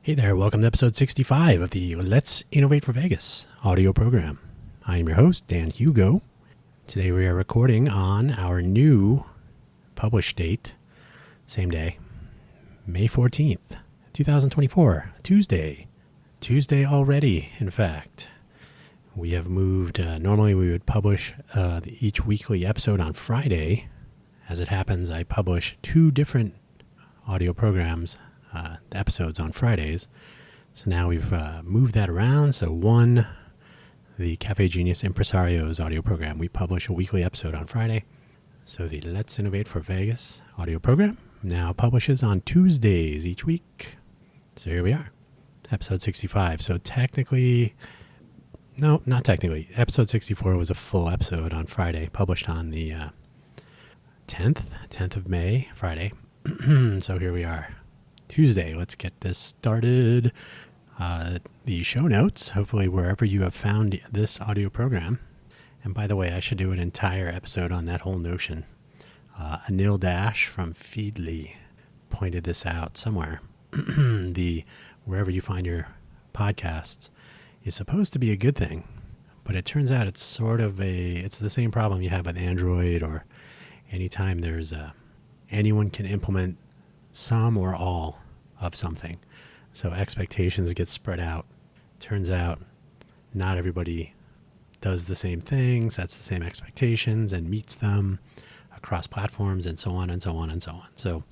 Hey there, welcome to episode 65 of the Let's Innovate for Vegas audio program. I am your host, Dan Hugo. Today we are recording on our new published date, same day, May 14th, 2024, Tuesday. Tuesday already, in fact. We have moved, normally we would publish each weekly episode on Friday. As it happens, I publish two different audio programs, the episodes on Fridays. So now we've moved that around. So one, the Cafe Genius Impresarios audio program, we publish a weekly episode on Friday. So the Let's Innovate for Vegas audio program now publishes on Tuesdays each week. So here we are, episode 65. So technically, no, not technically. Episode 64 was a full episode on Friday, published on the 10th of May, Friday. So here we are, Tuesday. Let's get this started. The show notes, hopefully wherever you have found this audio program. And by the way, I should do an entire episode on that whole notion. Anil Dash from Feedly pointed this out somewhere. Wherever you find your podcasts is supposed to be a good thing, but it turns out it's it's the same problem you have with Android, or anytime there's anyone can implement some or all of something. So expectations get spread out. Turns out not everybody does the same thing, sets the same expectations, and meets them across platforms, and so on and so on and so on. So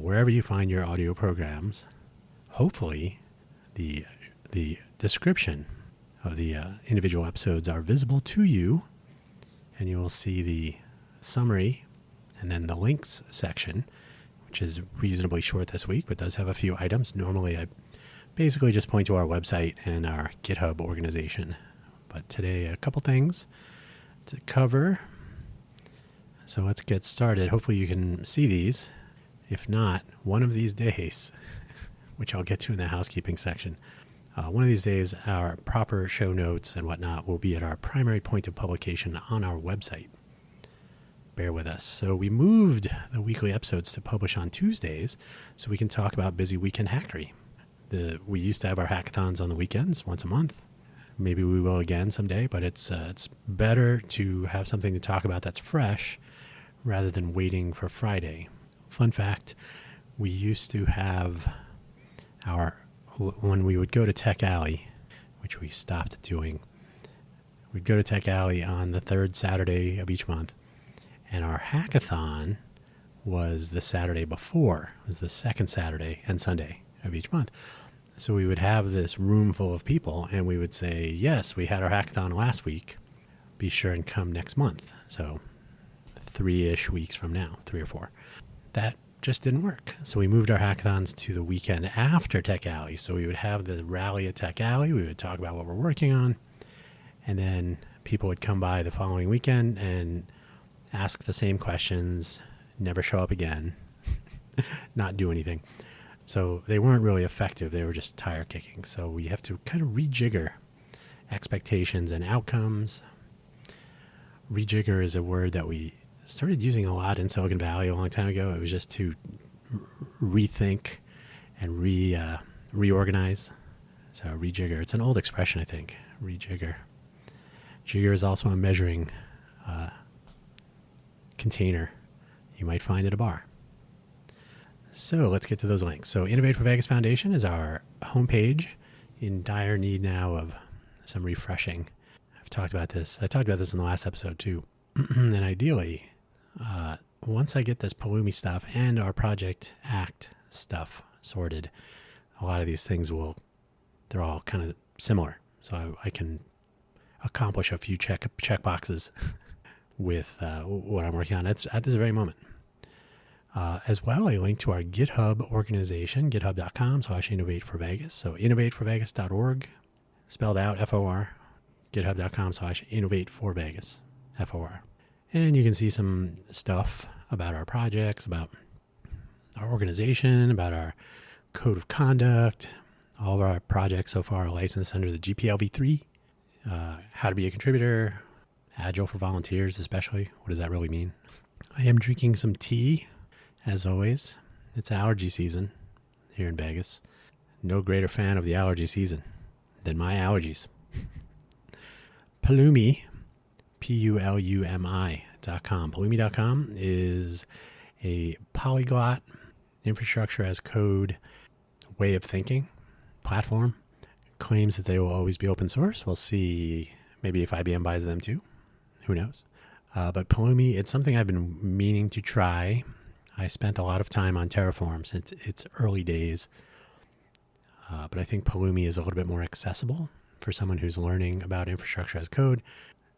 wherever you find your audio programs, hopefully the description of the individual episodes are visible to you, and you will see the summary and then the links section, which is reasonably short this week, but does have a few items. Normally, I basically just point to our website and our GitHub organization. But today, a couple things to cover. So let's get started. Hopefully you can see these. If not, one of these days, which I'll get to in the housekeeping section, one of these days, our proper show notes and whatnot will be at our primary point of publication on our website. Bear with us. So we moved the weekly episodes to publish on Tuesdays so we can talk about busy weekend hackery. We used to have our hackathons on the weekends once a month. Maybe we will again someday, but it's better to have something to talk about that's fresh rather than waiting for Friday. Fun fact, we used to have when we would go to Tech Alley, which we stopped doing, we'd go to Tech Alley on the third Saturday of each month. And our hackathon was the Saturday before. It was the second Saturday and Sunday of each month. So we would have this room full of people, and we would say, yes, we had our hackathon last week. Be sure and come next month. So 3-ish weeks from now, 3 or 4. That just didn't work. So we moved our hackathons to the weekend after Tech Alley. So we would have the rally at Tech Alley. We would talk about what we're working on. And then people would come by the following weekend and ask the same questions, never show up again, not do anything. So they weren't really effective. They were just tire kicking. So we have to kind of rejigger expectations and outcomes. Rejigger is a word that we started using a lot in Silicon Valley a long time ago. It was just to rethink and reorganize. So rejigger, it's an old expression, I think, rejigger. Jigger is also a measuring container you might find at a bar. So let's get to those links. So Innovate for Vegas Foundation is our homepage, in dire need now of some refreshing. I talked about this in the last episode too. And ideally, once I get this Pulumi stuff and our Project Act stuff sorted, a lot of these things they're all kind of similar. So I can accomplish a few check boxes with what I'm working on at this very moment. As well, a link to our GitHub organization, github.com/innovateforvegas. So innovateforvegas.org, spelled out FOR, github.com/innovateforvegas, FOR. And you can see some stuff about our projects, about our organization, about our code of conduct. All of our projects so far are licensed under the GPLv3. How to be a contributor, Agile for volunteers especially. What does that really mean? I am drinking some tea, as always. It's allergy season here in Vegas. no greater fan of the allergy season than my allergies. Pulumi, Pulumi.com. Pulumi.com is a polyglot infrastructure as code way of thinking platform. Claims that they will always be open source. We'll see maybe if IBM buys them too. Who knows? But Pulumi, it's something I've been meaning to try. I spent a lot of time on Terraform since its early days. But I think Pulumi is a little bit more accessible for someone who's learning about infrastructure as code.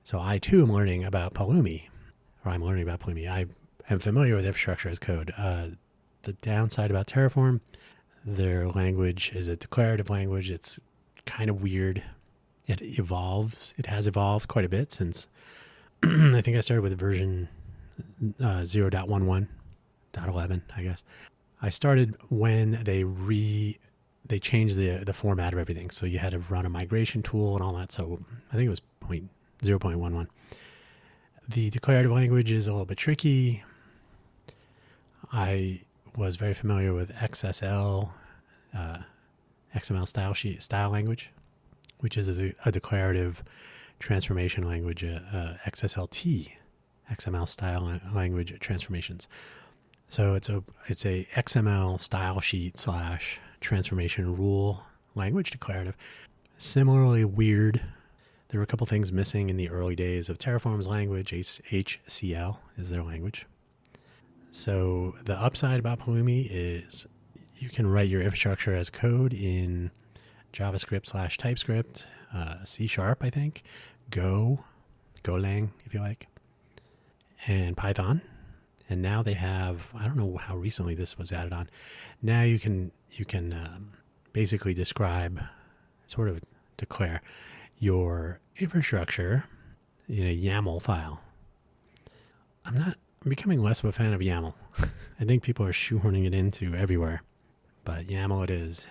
So I too am learning about Pulumi, or I'm learning about Pulumi. I am familiar with infrastructure as code. The downside about Terraform, their language is a declarative language. It's kind of weird. It evolves. It has evolved quite a bit since I think I started with version 0.11.11, I guess. I started when they changed the format of everything. So you had to run a migration tool and all that. So I think it was 0.11. The declarative language is a little bit tricky. I was very familiar with XSL, XML style language, which is a declarative transformation language, XSLT, XML style language transformations. So it's a XML style sheet / transformation rule language, declarative. Similarly weird. There were a couple things missing in the early days of Terraform's language. HCL is their language. So the upside about Pulumi is you can write your infrastructure as code in JavaScript / TypeScript, C#, I think, Golang, if you like, and Python. And now they have, I don't know how recently this was added on. Now you can basically declare your infrastructure in a YAML file. I'm becoming less of a fan of YAML. I think people are shoehorning it into everywhere, but YAML it is.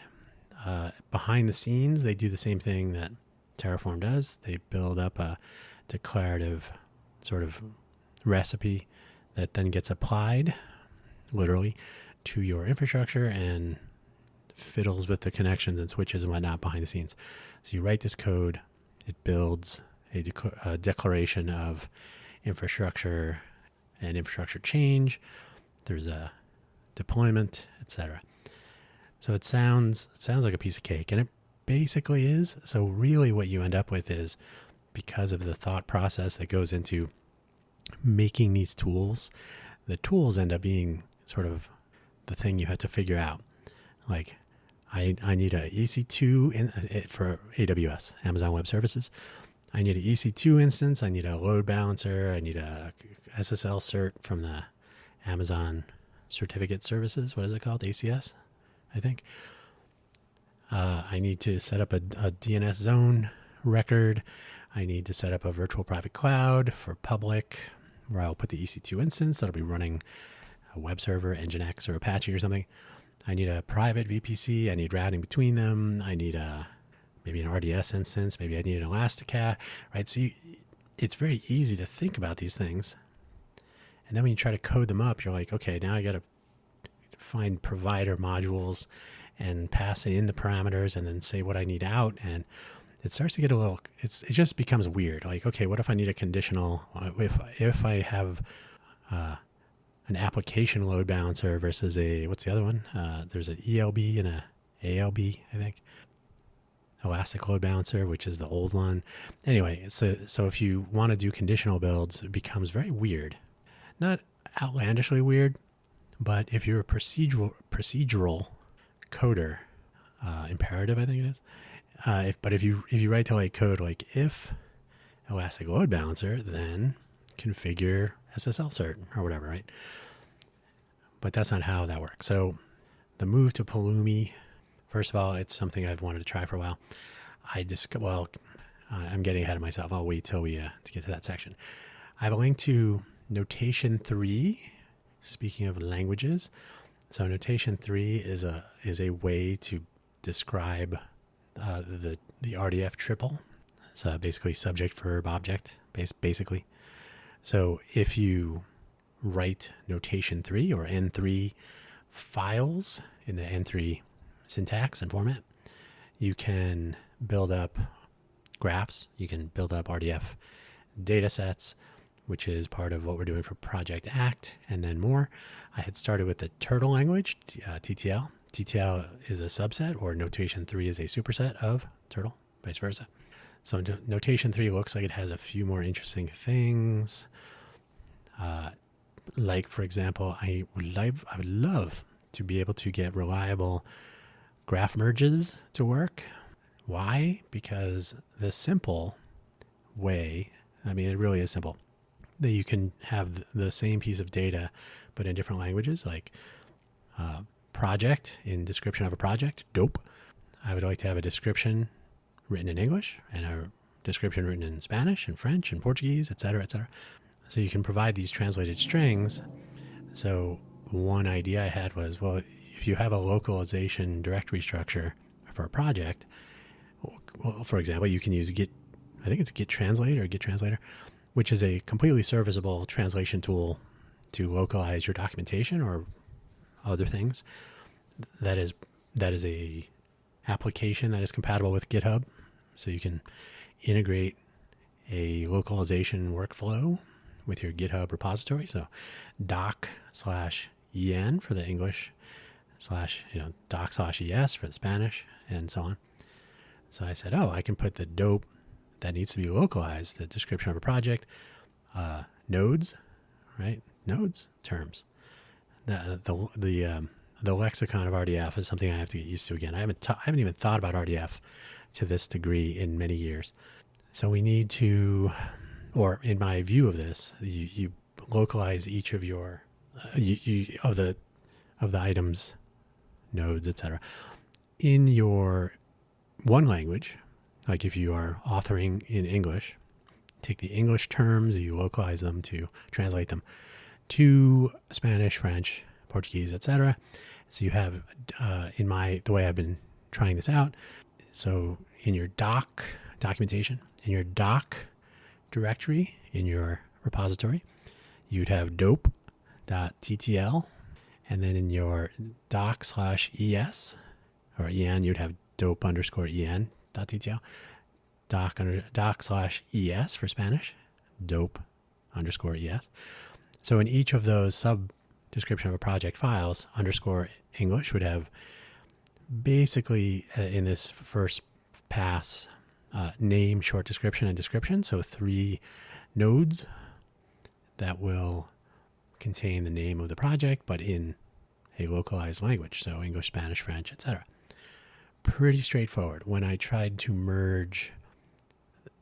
Behind the scenes, they do the same thing that Terraform does. They build up a declarative sort of recipe that then gets applied, literally, to your infrastructure and fiddles with the connections and switches and whatnot behind the scenes. So you write this code, it builds a declaration of infrastructure and infrastructure change. There's a deployment, etc. So it sounds like a piece of cake, and it basically is. So really what you end up with is, because of the thought process that goes into making these tools, the tools end up being sort of the thing you have to figure out. Like, I need a EC2 for AWS, Amazon Web Services. I need an EC2 instance. I need a load balancer. I need a SSL cert from the Amazon Certificate Services. What is it called? ACS, I think. I need to set up a DNS zone record. I need to set up a virtual private cloud for public, where I'll put the EC2 instance that'll be running a web server, Nginx or Apache or something. I need a private VPC. I need routing between them. I need maybe an RDS instance. Maybe I need an Elasticat, right? So it's very easy to think about these things. And then when you try to code them up, you're like, okay, now I got to find provider modules and pass in the parameters and then say what I need out. And it starts to get it just becomes weird. Like, okay, what if I need a conditional, if I have an application load balancer versus what's the other one? There's an ELB and a ALB, I think. Elastic Load Balancer, which is the old one. Anyway, so if you want to do conditional builds, it becomes very weird. Not outlandishly weird, but if you're a procedural coder, imperative, I think it is. If you write to like code like if Elastic Load Balancer, then configure SSL cert or whatever, right? But that's not how that works. So the move to Pulumi, first of all, it's something I've wanted to try for a while. I'm getting ahead of myself. I'll wait till we to get to that section. I have a link to Notation 3. Speaking of languages, so Notation 3 is a way to describe the RDF triple. So basically subject, verb, object, basically. So if you write Notation 3 or N3 files in the N3 syntax and format. You can build up graphs. You can build up RDF data sets, which is part of what we're doing for Project Act, and then more. I had started with the Turtle language, TTL. TTL is a subset, or Notation 3 is a superset of Turtle, vice versa. So Notation 3 looks like it has a few more interesting things. Like, for example, I would love to be able to get reliable graph merges to work. Why? Because the simple way, I mean, it really is simple, that you can have the same piece of data, but in different languages, like project in description of a project, dope. I would like to have a description written in English and a description written in Spanish and French and Portuguese, etc., etc. So you can provide these translated strings. So one idea I had was, well, if you have a localization directory structure for a project, well, for example, you can use Git, I think it's Git Translate or Git Translator, which is a completely serviceable translation tool to localize your documentation or other things. That is a application that is compatible with GitHub. So you can integrate a localization workflow with your GitHub repository. So doc/en for the English, doc/es for the Spanish, and so on. So I said, I can put the dope that needs to be localized, the description of a project, nodes, right? Nodes, terms. The lexicon of RDF is something I have to get used to again. I haven't even thought about RDF to this degree in many years. So we need to, or in my view of this, you localize each of your of the items, nodes, etc. in your one language. Like if you are authoring in English, take the English terms, you localize them to translate them to Spanish, French, Portuguese, etc. So you have, the way I've been trying this out, so in your documentation, in your doc directory, in your repository, you'd have dope.ttl, and then in your doc/es, or en, you'd have dope_en.ttl, doc/es for Spanish, dope_es. So in each of those sub description of a project files, _English would have basically in this first pass name, short description, and description. So 3 nodes that will contain the name of the project, but in a localized language. So English, Spanish, French, etc. Pretty straightforward. When I tried to merge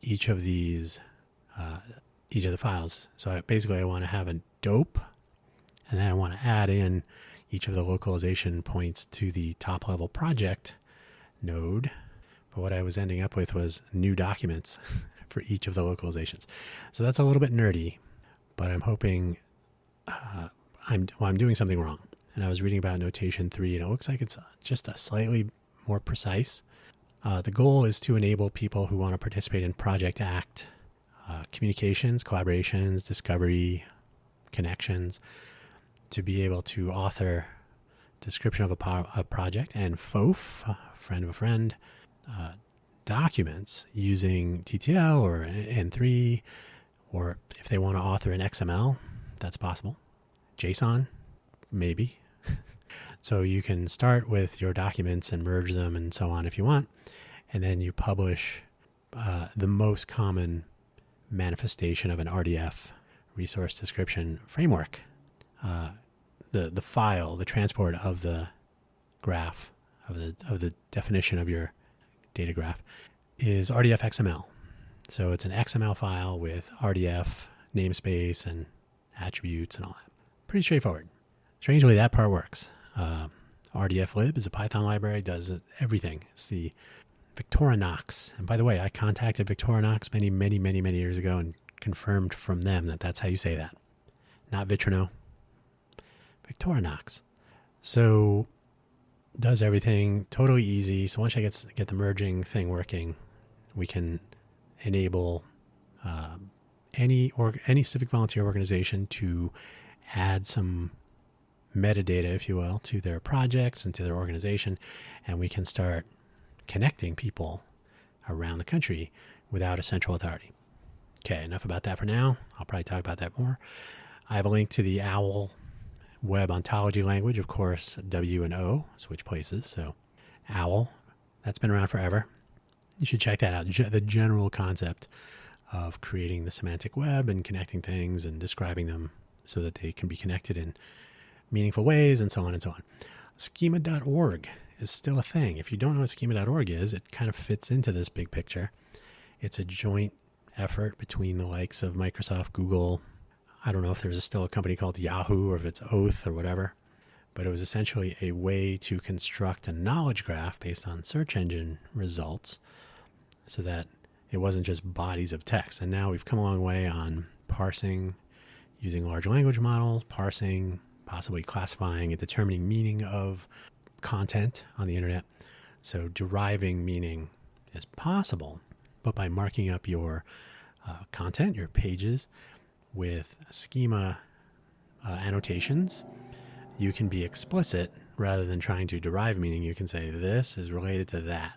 each of these, each of the files, so I want to have a dope, and then I want to add in each of the localization points to the top level project node. But what I was ending up with was new documents for each of the localizations. So that's a little bit nerdy, but I'm hoping I'm doing something wrong. And I was reading about Notation 3, and it looks like it's just a slightly more precise. The goal is to enable people who want to participate in Project Act communications, collaborations, discovery, connections, to be able to author description of a project and FOF, friend of a friend, documents using TTL or N3, or if they want to author in XML, that's possible. JSON, maybe. So you can start with your documents and merge them and so on if you want, and then you publish the most common manifestation of an RDF resource description framework. The file, the transport of the graph, of the definition of your data graph, is RDF XML. So it's an XML file with RDF namespace and attributes and all that. Pretty straightforward. Strangely, that part works. RDFlib is a Python library, does everything. It's the Victorinox. And by the way, I contacted Victorinox many years ago and confirmed from them that that's how you say that. Not Vitrino. Victorinox. So does everything totally easy. So once I get the merging thing working, we can enable any civic volunteer organization to add some metadata, if you will, to their projects and to their organization, and we can start connecting people around the country without a central authority. Okay, enough about that for now. I'll probably talk about that more. I have a link to the OWL web ontology language, of course. W and O switch places. So OWL, that's been around forever. You should check that out. The general concept of creating the semantic web and connecting things and describing them so that they can be connected in meaningful ways, and so on and so on. Schema.org is still a thing. If you don't know what schema.org is, it kind of fits into this big picture. It's a joint effort between the likes of Microsoft, Google. I don't know if there's still a company called Yahoo or if it's Oath or whatever, but it was essentially a way to construct a knowledge graph based on search engine results so that it wasn't just bodies of text. And now we've come a long way on parsing, using large language models, parsing, possibly classifying and determining meaning of content on the internet. So deriving meaning is possible, but by marking up your content, your pages, with schema annotations, you can be explicit rather than trying to derive meaning. You can say this is related to that.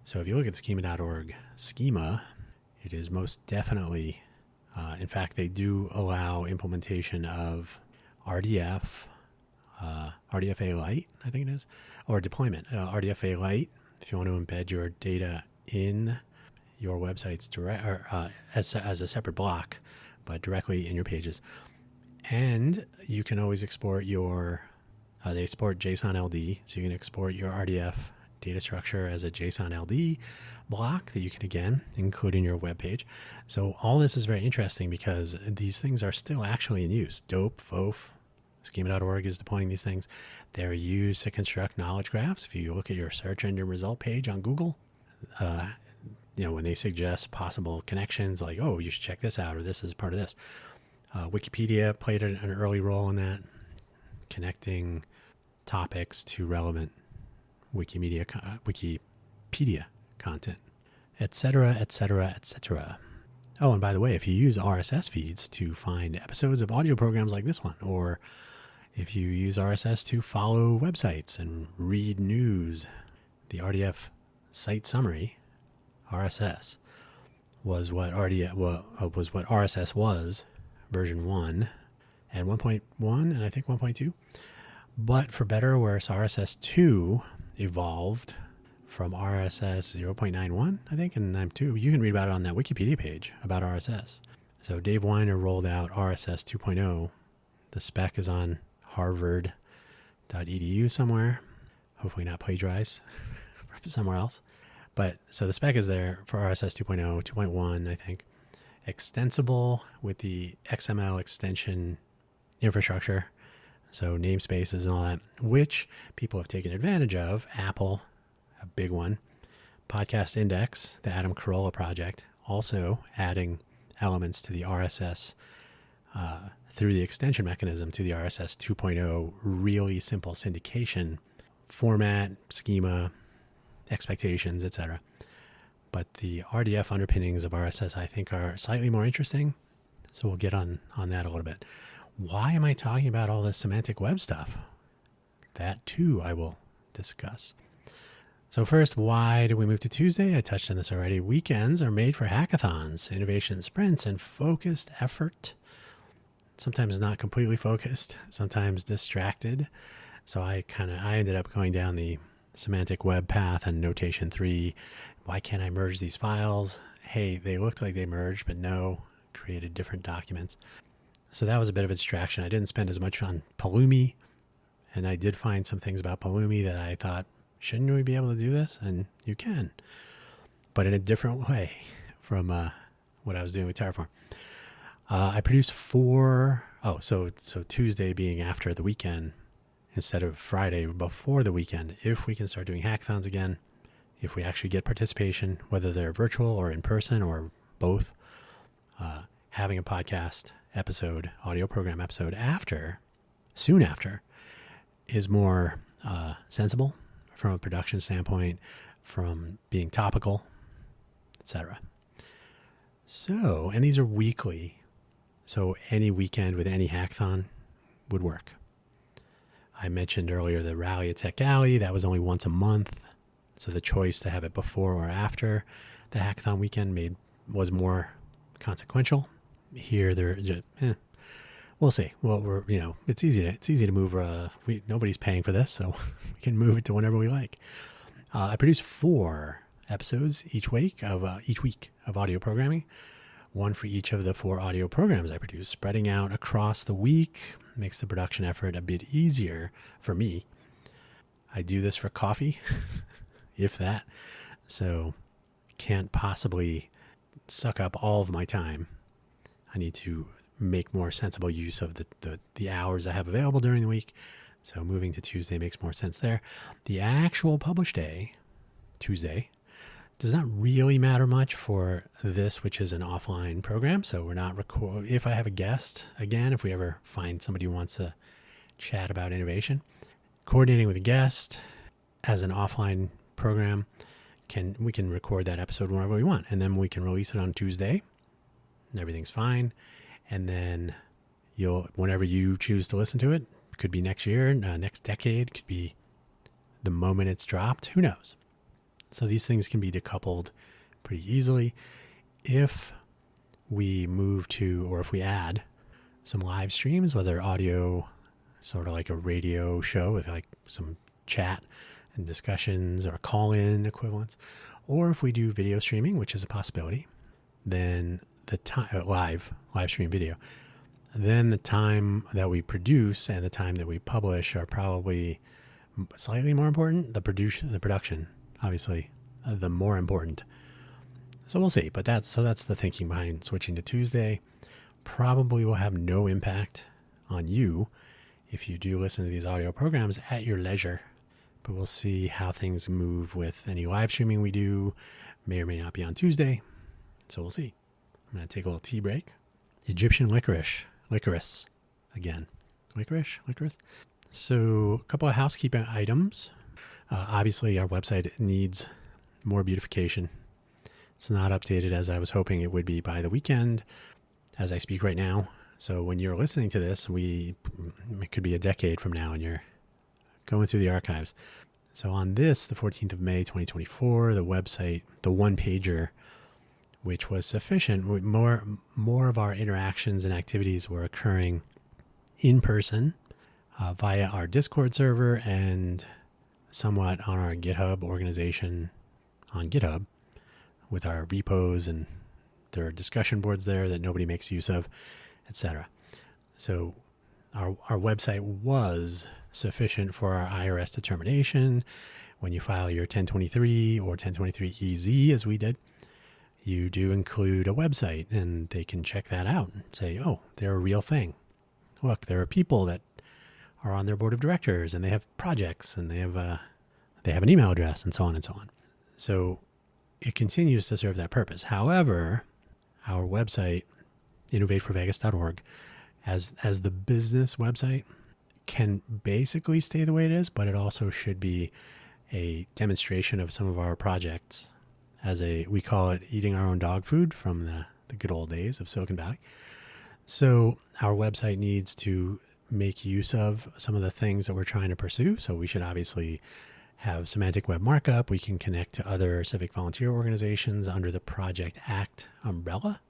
So if you look at schema.org schema, it is most definitely, in fact, they do allow implementation of RDF, RDFA Lite, I think it is, or deployment. RDFA Lite, if you want to embed your data in your websites direct, or as a separate block, but directly in your pages. And you can always export your, they export JSON LD, so you can export your RDF data structure as a JSON LD block that you can, again, include in your web page. So all this is very interesting because these things are still actually in use. DOPE, FOF, schema.org is deploying these things. They're used to construct knowledge graphs. If you look at your search engine result page on Google, when they suggest possible connections like, oh, you should check this out, or this is part of this. Wikipedia played an early role in that, connecting topics to relevant Wikipedia content, etc., etc., etc. Oh, and by the way, if you use RSS feeds to find episodes of audio programs like this one, or if you use RSS to follow websites and read news, the RDF site summary, RSS, was what RSS was, version 1 and 1.1 and I think 1.2. But for better or worse, RSS 2 evolved from RSS 0.91, I think, and 9.2. You can read about it on that Wikipedia page about RSS. So Dave Weiner rolled out RSS 2.0. The spec is on harvard.edu somewhere. Hopefully not plagiarized somewhere else. But so the spec is there for RSS 2.0, 2.1, I think. Extensible with the XML extension infrastructure. So namespaces and all that, which people have taken advantage of. Apple, a big one. Podcast Index, the Adam Carolla project, also adding elements to the RSS through the extension mechanism to the RSS 2.0 really simple syndication format, schema, expectations, etc. But the RDF underpinnings of RSS, I think, are slightly more interesting. So we'll get on that a little bit. Why am I talking about all this semantic web stuff? That too I will discuss. So first, why did we move to Tuesday? I touched on this already. Weekends are made for hackathons, innovation sprints, and focused effort. Sometimes not completely focused, sometimes distracted. So I ended up going down the semantic web path and notation 3. Why can't I merge these files? Hey, they looked like they merged, but no, created different documents. So that was a bit of a distraction. I didn't spend as much on Pulumi, and I did find some things about Pulumi that I thought, shouldn't we be able to do this? And you can, but in a different way from what I was doing with Terraform. I produced 4, so Tuesday being after the weekend instead of Friday before the weekend, if we can start doing hackathons again, if we actually get participation, whether they're virtual or in person or both, having a podcast episode, audio program episode soon after, is more sensible from a production standpoint, from being topical, etc. So, and these are weekly, so any weekend with any hackathon would work. I mentioned earlier the Rally at Tech Alley. That was only once a month. So the choice to have it before or after the hackathon weekend was more consequential. Here, we'll see. Well, it's easy to move. Nobody's paying for this, so we can move it to whenever we like. I produce 4 episodes each week of audio programming, one for each of the 4 audio programs I produce, spreading out across the week. Makes the production effort a bit easier for me. I do this for coffee, if that, so can't possibly suck up all of my time. I need to make more sensible use of the hours I have available during the week. So moving to Tuesday makes more sense there. The actual publish day, Tuesday, does not really matter much for this, which is an offline program. So we're not if I have a guest, again, if we ever find somebody who wants to chat about innovation, coordinating with a guest as an offline program, we can record that episode whenever we want, and then we can release it on Tuesday and everything's fine. And then whenever you choose to listen to it, could be next year, next decade, could be the moment it's dropped, who knows? So these things can be decoupled pretty easily. If we if we add some live streams, whether audio, sort of like a radio show with like some chat and discussions or call-in equivalents, or if we do video streaming, which is a possibility, then the time live stream video, then the time that we produce and the time that we publish are probably slightly more important. The production, obviously, the more important. So we'll see. But that's the thinking behind switching to Tuesday. Probably will have no impact on you if you do listen to these audio programs at your leisure. But we'll see how things move with any live streaming we do. May or may not be on Tuesday. So we'll see. I'm going to take a little tea break. Egyptian licorice again. Licorice. So a couple of housekeeping items. Obviously, our website needs more beautification. It's not updated as I was hoping it would be by the weekend as I speak right now. So when you're listening to this, it could be a decade from now and you're going through the archives. So on this, the 14th of May, 2024, the website, the one-pager, which was sufficient, more of our interactions and activities were occurring in person via our Discord server and somewhat on our GitHub organization on GitHub with our repos, and there are discussion boards there that nobody makes use of, etc. So our website was sufficient for our IRS determination. When you file your 1023 or 1023-EZ, as we did, you do include a website, and they can check that out and say, oh, they're a real thing. Look, there are people that are on their board of directors, and they have projects, and they have an email address, and so on and so on. So it continues to serve that purpose. However, our website, innovateforvegas.org, as the business website, can basically stay the way it is, but it also should be a demonstration of some of our projects. We call it eating our own dog food from the good old days of Silicon Valley. So our website needs to make use of some of the things that we're trying to pursue. So we should obviously have semantic web markup. We can connect to other civic volunteer organizations under the Project Act umbrella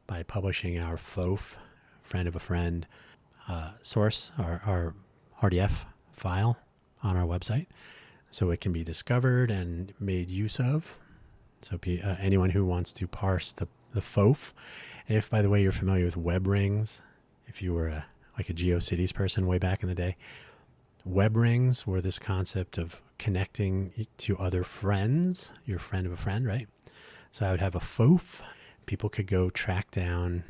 by publishing our FOF, friend of a friend, source, our RDF file on our website, so it can be discovered and made use of. So anyone who wants to parse the FOF, and if, by the way, you're familiar with web rings, if you were like a GeoCities person way back in the day, web rings were this concept of connecting to other friends, your friend of a friend, right? So I would have a FOF. People could go track down,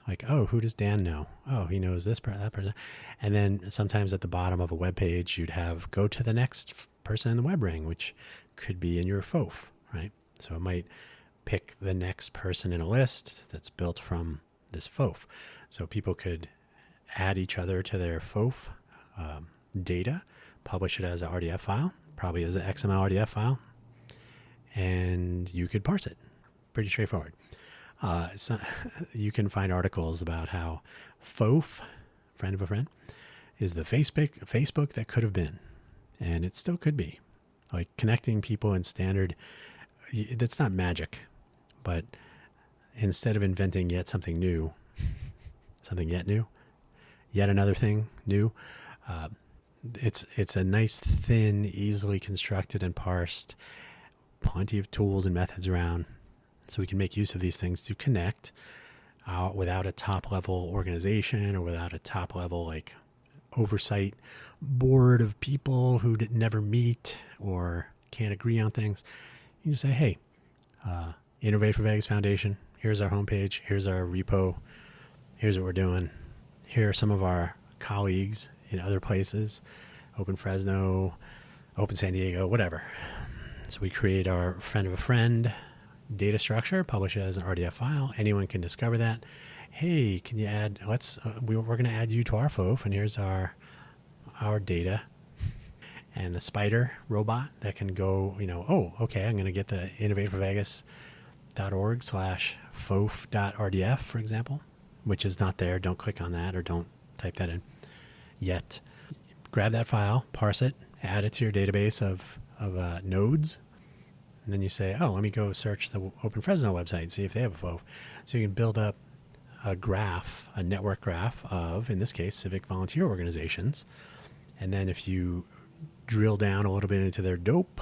like, oh, who does Dan know? Oh, he knows this person, that person. And then sometimes at the bottom of a web page, you'd have go to the next person in the web ring, which could be in your FOF, right? So it might pick the next person in a list that's built from this FOF. So people could add each other to their FOF data, publish it as an RDF file, probably as an XML RDF file, and you could parse it. Pretty straightforward. So you can find articles about how FOF, friend of a friend, is the Facebook that could have been, and it still could be. Like connecting people in standard, that's not magic, but instead of inventing yet something new, something yet new, yet another thing new, it's a nice, thin, easily constructed and parsed, plenty of tools and methods around, so we can make use of these things to connect without a top-level organization or without a top-level like oversight board of people who never meet or can't agree on things. You can just say, hey, Innovate for Vegas Foundation, here's our homepage, here's our repo, here's what we're doing, here are some of our colleagues in other places, Open Fresno, Open San Diego, whatever. So we create our friend of a friend data structure, publish it as an RDF file. Anyone can discover that. Hey, can you add, we're going to add you to our FOF, and here's our data. And the spider robot that can go, oh, okay, I'm going to get the innovateforvegas.org/fof.rdf, for example, which is not there. Don't click on that or don't type that in yet. Grab that file, parse it, add it to your database of nodes, and then you say, oh, let me go search the Open Fresno website and see if they have a FOF. So you can build up a graph, a network graph of, in this case, civic volunteer organizations. And then if you drill down a little bit into their dope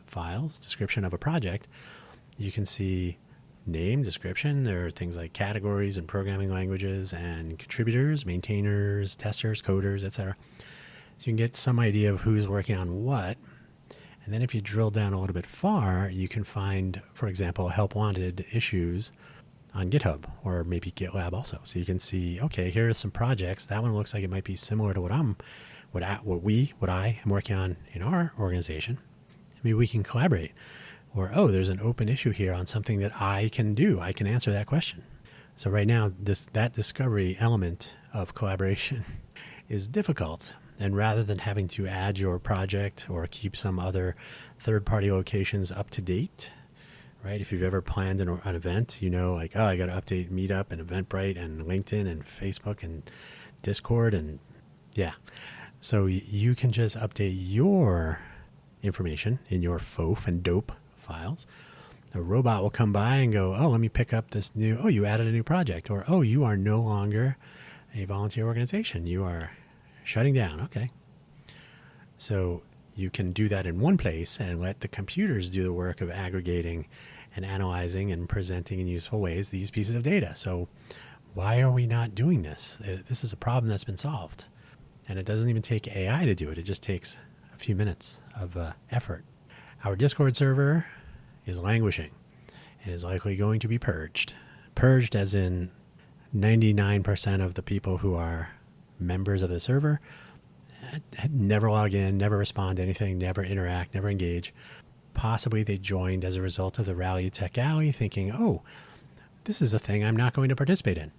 files, description of a project, you can see name, description. There are things like categories and programming languages and contributors, maintainers, testers, coders, etc. So you can get some idea of who's working on what. And then if you drill down a little bit far, you can find, for example, help wanted issues on GitHub or maybe GitLab also. So you can see, okay, here are some projects. That one looks like it might be similar to what I am working on in our organization. Maybe we can collaborate. Or, oh, there's an open issue here on something that I can do. I can answer that question. So right now, that discovery element of collaboration is difficult. And rather than having to add your project or keep some other third-party locations up to date, right? If you've ever planned an event, I got to update Meetup and Eventbrite and LinkedIn and Facebook and Discord and yeah. So you can just update your information in your FOF and dope files. A robot will come by and go, oh, let me pick up this new, oh, you added a new project, or, oh, you are no longer a volunteer organization. You are shutting down. Okay. So you can do that in one place and let the computers do the work of aggregating and analyzing and presenting in useful ways these pieces of data. So why are we not doing this? This is a problem that's been solved. And it doesn't even take AI to do it. It just takes a few minutes of effort. Our Discord server is languishing and is likely going to be purged. Purged as in 99% of the people who are members of the server never log in, never respond to anything, never interact, never engage. Possibly they joined as a result of the Rally Tech Alley thinking, oh, this is a thing I'm not going to participate in.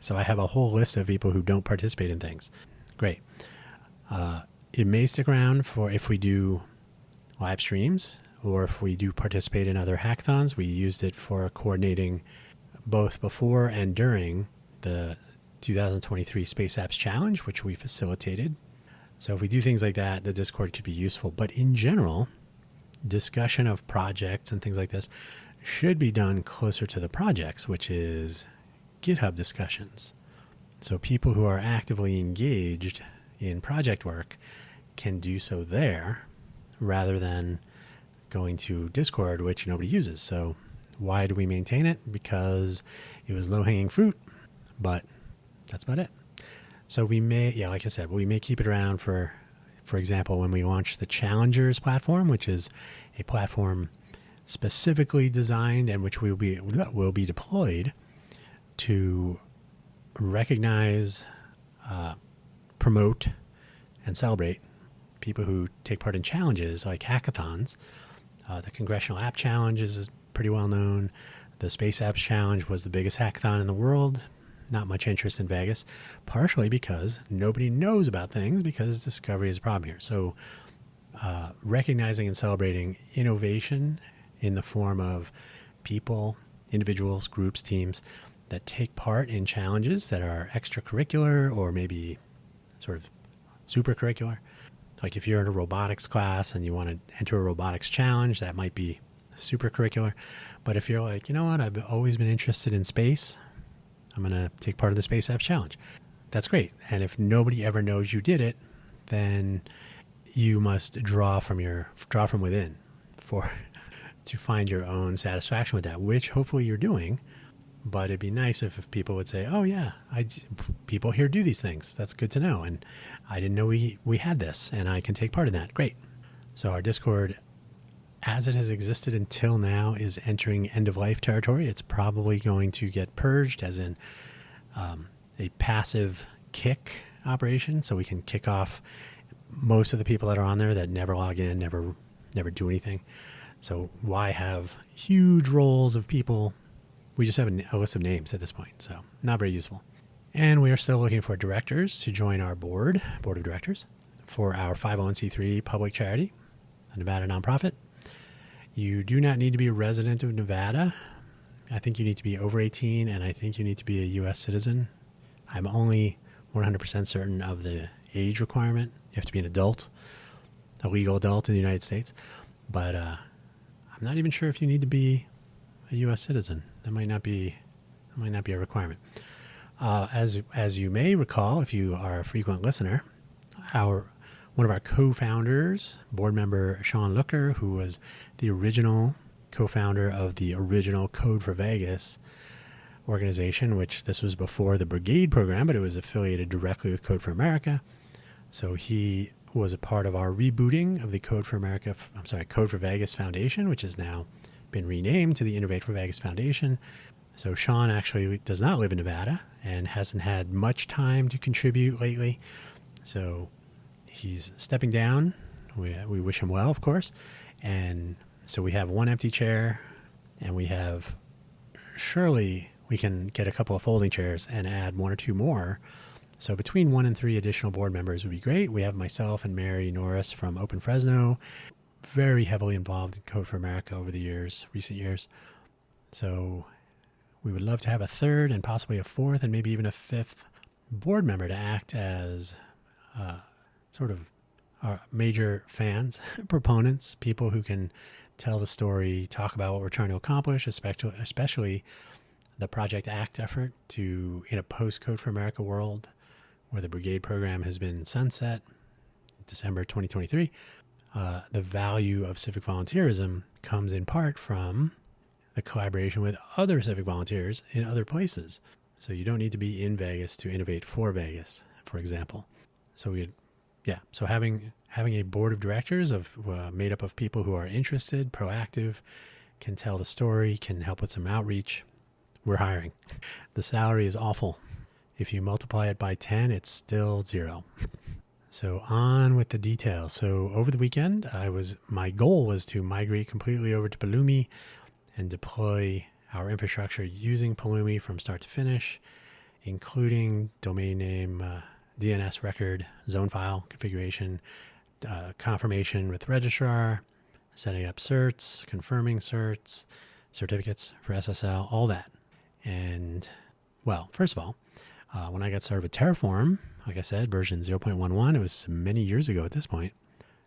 So I have a whole list of people who don't participate in things. Great. It may stick around for if we do live streams or if we do participate in other hackathons. We used it for coordinating both before and during the 2023 Space Apps Challenge, which we facilitated. So if we do things like that, the Discord could be useful. But in general, discussion of projects and things like this should be done closer to the projects, which is GitHub discussions. So people who are actively engaged in project work can do so there rather than going to Discord, which nobody uses. So why do we maintain it? Because it was low-hanging fruit, but that's about it. So we may, like I said, we may keep it around for example, when we launch the Challengers platform, which is a platform specifically designed and which will be deployed to recognize, promote, and celebrate people who take part in challenges like hackathons. The Congressional App Challenge is pretty well known. The Space Apps Challenge was the biggest hackathon in the world. Not much interest in Vegas, partially because nobody knows about things because discovery is a problem here. So recognizing and celebrating innovation in the form of people, individuals, groups, teams that take part in challenges that are extracurricular or maybe sort of super curricular. Like if you're in a robotics class and you want to enter a robotics challenge, that might be super curricular. But if you're like, you know what, I've always been interested in space, I'm going to take part of the Space Apps Challenge. That's great. And if nobody ever knows you did it, then you must draw from within to find your own satisfaction with that, which hopefully you're doing. But it'd be nice if people would say, oh yeah, people here do these things. That's good to know. And I didn't know we had this and I can take part in that. Great. So our Discord, as it has existed until now, is entering end-of-life territory. It's probably going to get purged, as in a passive kick operation, so we can kick off most of the people that are on there that never log in, never do anything. So why have huge roles of people? We just have a list of names at this point, so not very useful. And we are still looking for directors to join our board of directors for our 501c3 public charity, a Nevada nonprofit. You do not need to be a resident of Nevada. I think you need to be over 18, and I think you need to be a U.S. citizen. I'm only 100% certain of the age requirement. You have to be an adult, a legal adult in the United States. But I'm not even sure if you need to be a U.S. citizen. That might not be a requirement. As you may recall, if you are a frequent listener, one of our co-founders, board member Sean Looker, who was the original co-founder of the original Code for Vegas organization, which this was before the Brigade program, but it was affiliated directly with Code for America. So he was a part of our rebooting of the Code for Vegas Foundation, which has now been renamed to the Innovate for Vegas Foundation. So Sean actually does not live in Nevada and hasn't had much time to contribute lately. So he's stepping down. We wish him well, of course. And so we have one empty chair, and surely we can get a couple of folding chairs and add one or two more. So between 1 and 3 additional board members would be great. We have myself and Mary Norris from Open Fresno, very heavily involved in Code for America over the recent years. So we would love to have a third and possibly a fourth and maybe even a fifth board member to act as sort of our major fans, proponents, people who can tell the story, talk about what we're trying to accomplish, especially the Project ACT effort in a post-Code for America world where the Brigade program has been sunset, December 2023. The value of civic volunteerism comes in part from the collaboration with other civic volunteers in other places. So you don't need to be in Vegas to innovate for Vegas, for example. So having a board of directors made up of people who are interested, proactive, can tell the story, can help with some outreach. We're hiring. The salary is awful. If you multiply it by 10, it's still 0. So on with the details. So over the weekend, my goal was to migrate completely over to Pulumi and deploy our infrastructure using Pulumi from start to finish, including domain name, DNS record, zone file configuration, confirmation with registrar, setting up certs, confirming certs, certificates for SSL, all that. And, well, first of all, when I got started with Terraform, like I said, version 0.11, it was many years ago at this point.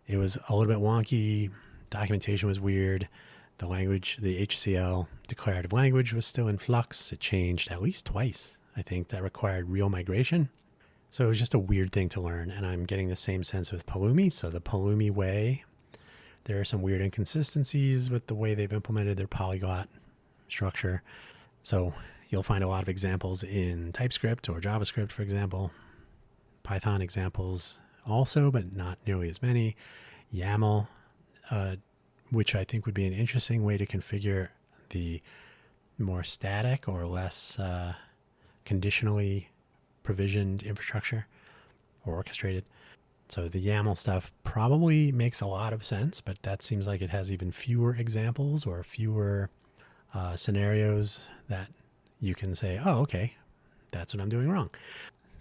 It was a little bit wonky. Documentation was weird. The language, the HCL declarative language was still in flux. It changed at least twice. I think that required real migration. So it was just a weird thing to learn, and I'm getting the same sense with Pulumi. So the Pulumi way, there are some weird inconsistencies with the way they've implemented their polyglot structure. So you'll find a lot of examples in TypeScript or JavaScript, for example. Python examples also, but not nearly as many. YAML, which I think would be an interesting way to configure the more static or less conditionally provisioned infrastructure or orchestrated. So the YAML stuff probably makes a lot of sense, but that seems like it has even fewer examples or fewer scenarios that you can say, oh, okay, that's what I'm doing wrong.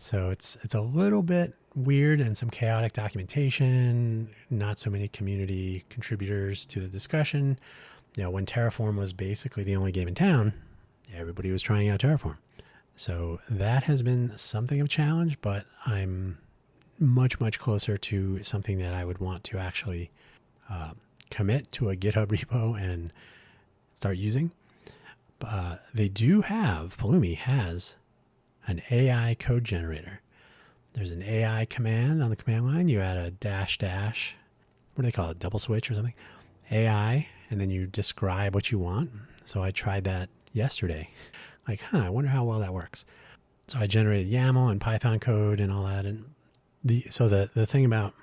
So it's a little bit weird and some chaotic documentation, not so many community contributors to the discussion. When Terraform was basically the only game in town, everybody was trying out Terraform. So that has been something of a challenge, but I'm much, much closer to something that I would want to actually commit to a GitHub repo and start using. They do have, Pulumi has an AI code generator. There's an AI command on the command line. You add a dash, what do they call it? Double switch or something? AI, and then you describe what you want. So I tried that yesterday. Like, I wonder how well that works. So I generated YAML and Python code and all that. And the thing about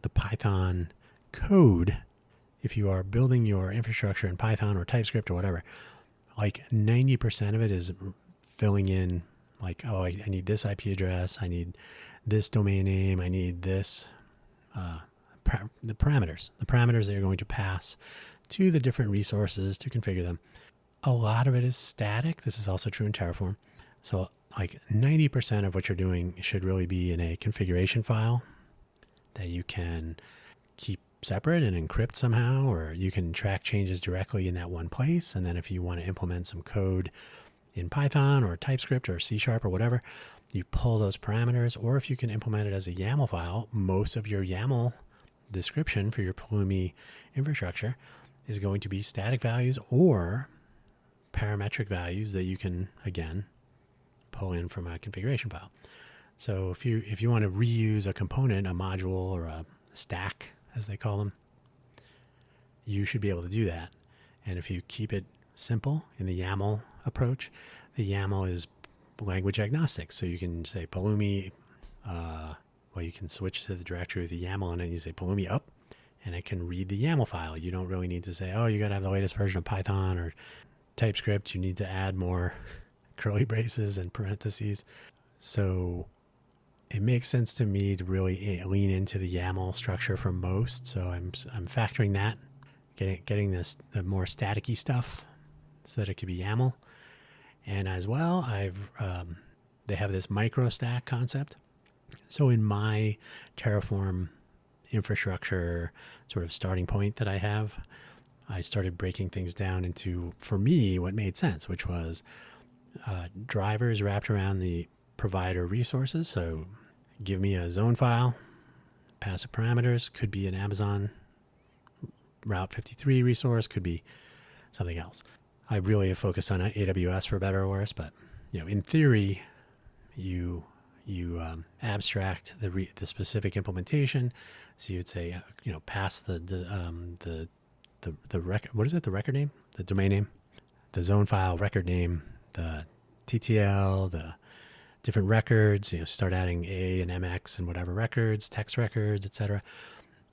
the Python code, if you are building your infrastructure in Python or TypeScript or whatever, like 90% of it is filling in like, oh, I need this IP address, I need this domain name, I need this, the parameters that you're going to pass to the different resources to configure them. A lot of it is static. This is also true in Terraform. So like 90% of what you're doing should really be in a configuration file that you can keep separate and encrypt somehow, or you can track changes directly in that one place. And then if you want to implement some code in Python or TypeScript or C# or whatever, you pull those parameters. Or if you can implement it as a YAML file, most of your YAML description for your Pulumi infrastructure is going to be static values or parametric values that you can, again, pull in from a configuration file. So if you want to reuse a component, a module, or a stack, as they call them, you should be able to do that. And if you keep it simple in the YAML approach, the YAML is language agnostic. So you can say Pulumi, you can switch to the directory with the YAML and then you say Pulumi up, and it can read the YAML file. You don't really need to say, oh, you got to have the latest version of Python or TypeScript. You need to add more curly braces and parentheses. So it makes sense to me to really lean into the YAML structure for most. So I'm factoring that, getting the more staticky stuff so that it could be YAML. And as well, they have this micro stack concept. So in my Terraform infrastructure sort of starting point that I have, I started breaking things down into, for me, what made sense, which was drivers wrapped around the provider resources. So give me a zone file, passive parameters, could be an Amazon Route 53 resource, could be something else. I really have focused on AWS for better or worse, but in theory, you abstract the specific implementation. So you'd say, pass the record. What is it? The record name, the domain name, the zone file record name, the TTL, the different records. Start adding A and MX and whatever records, text records, etc.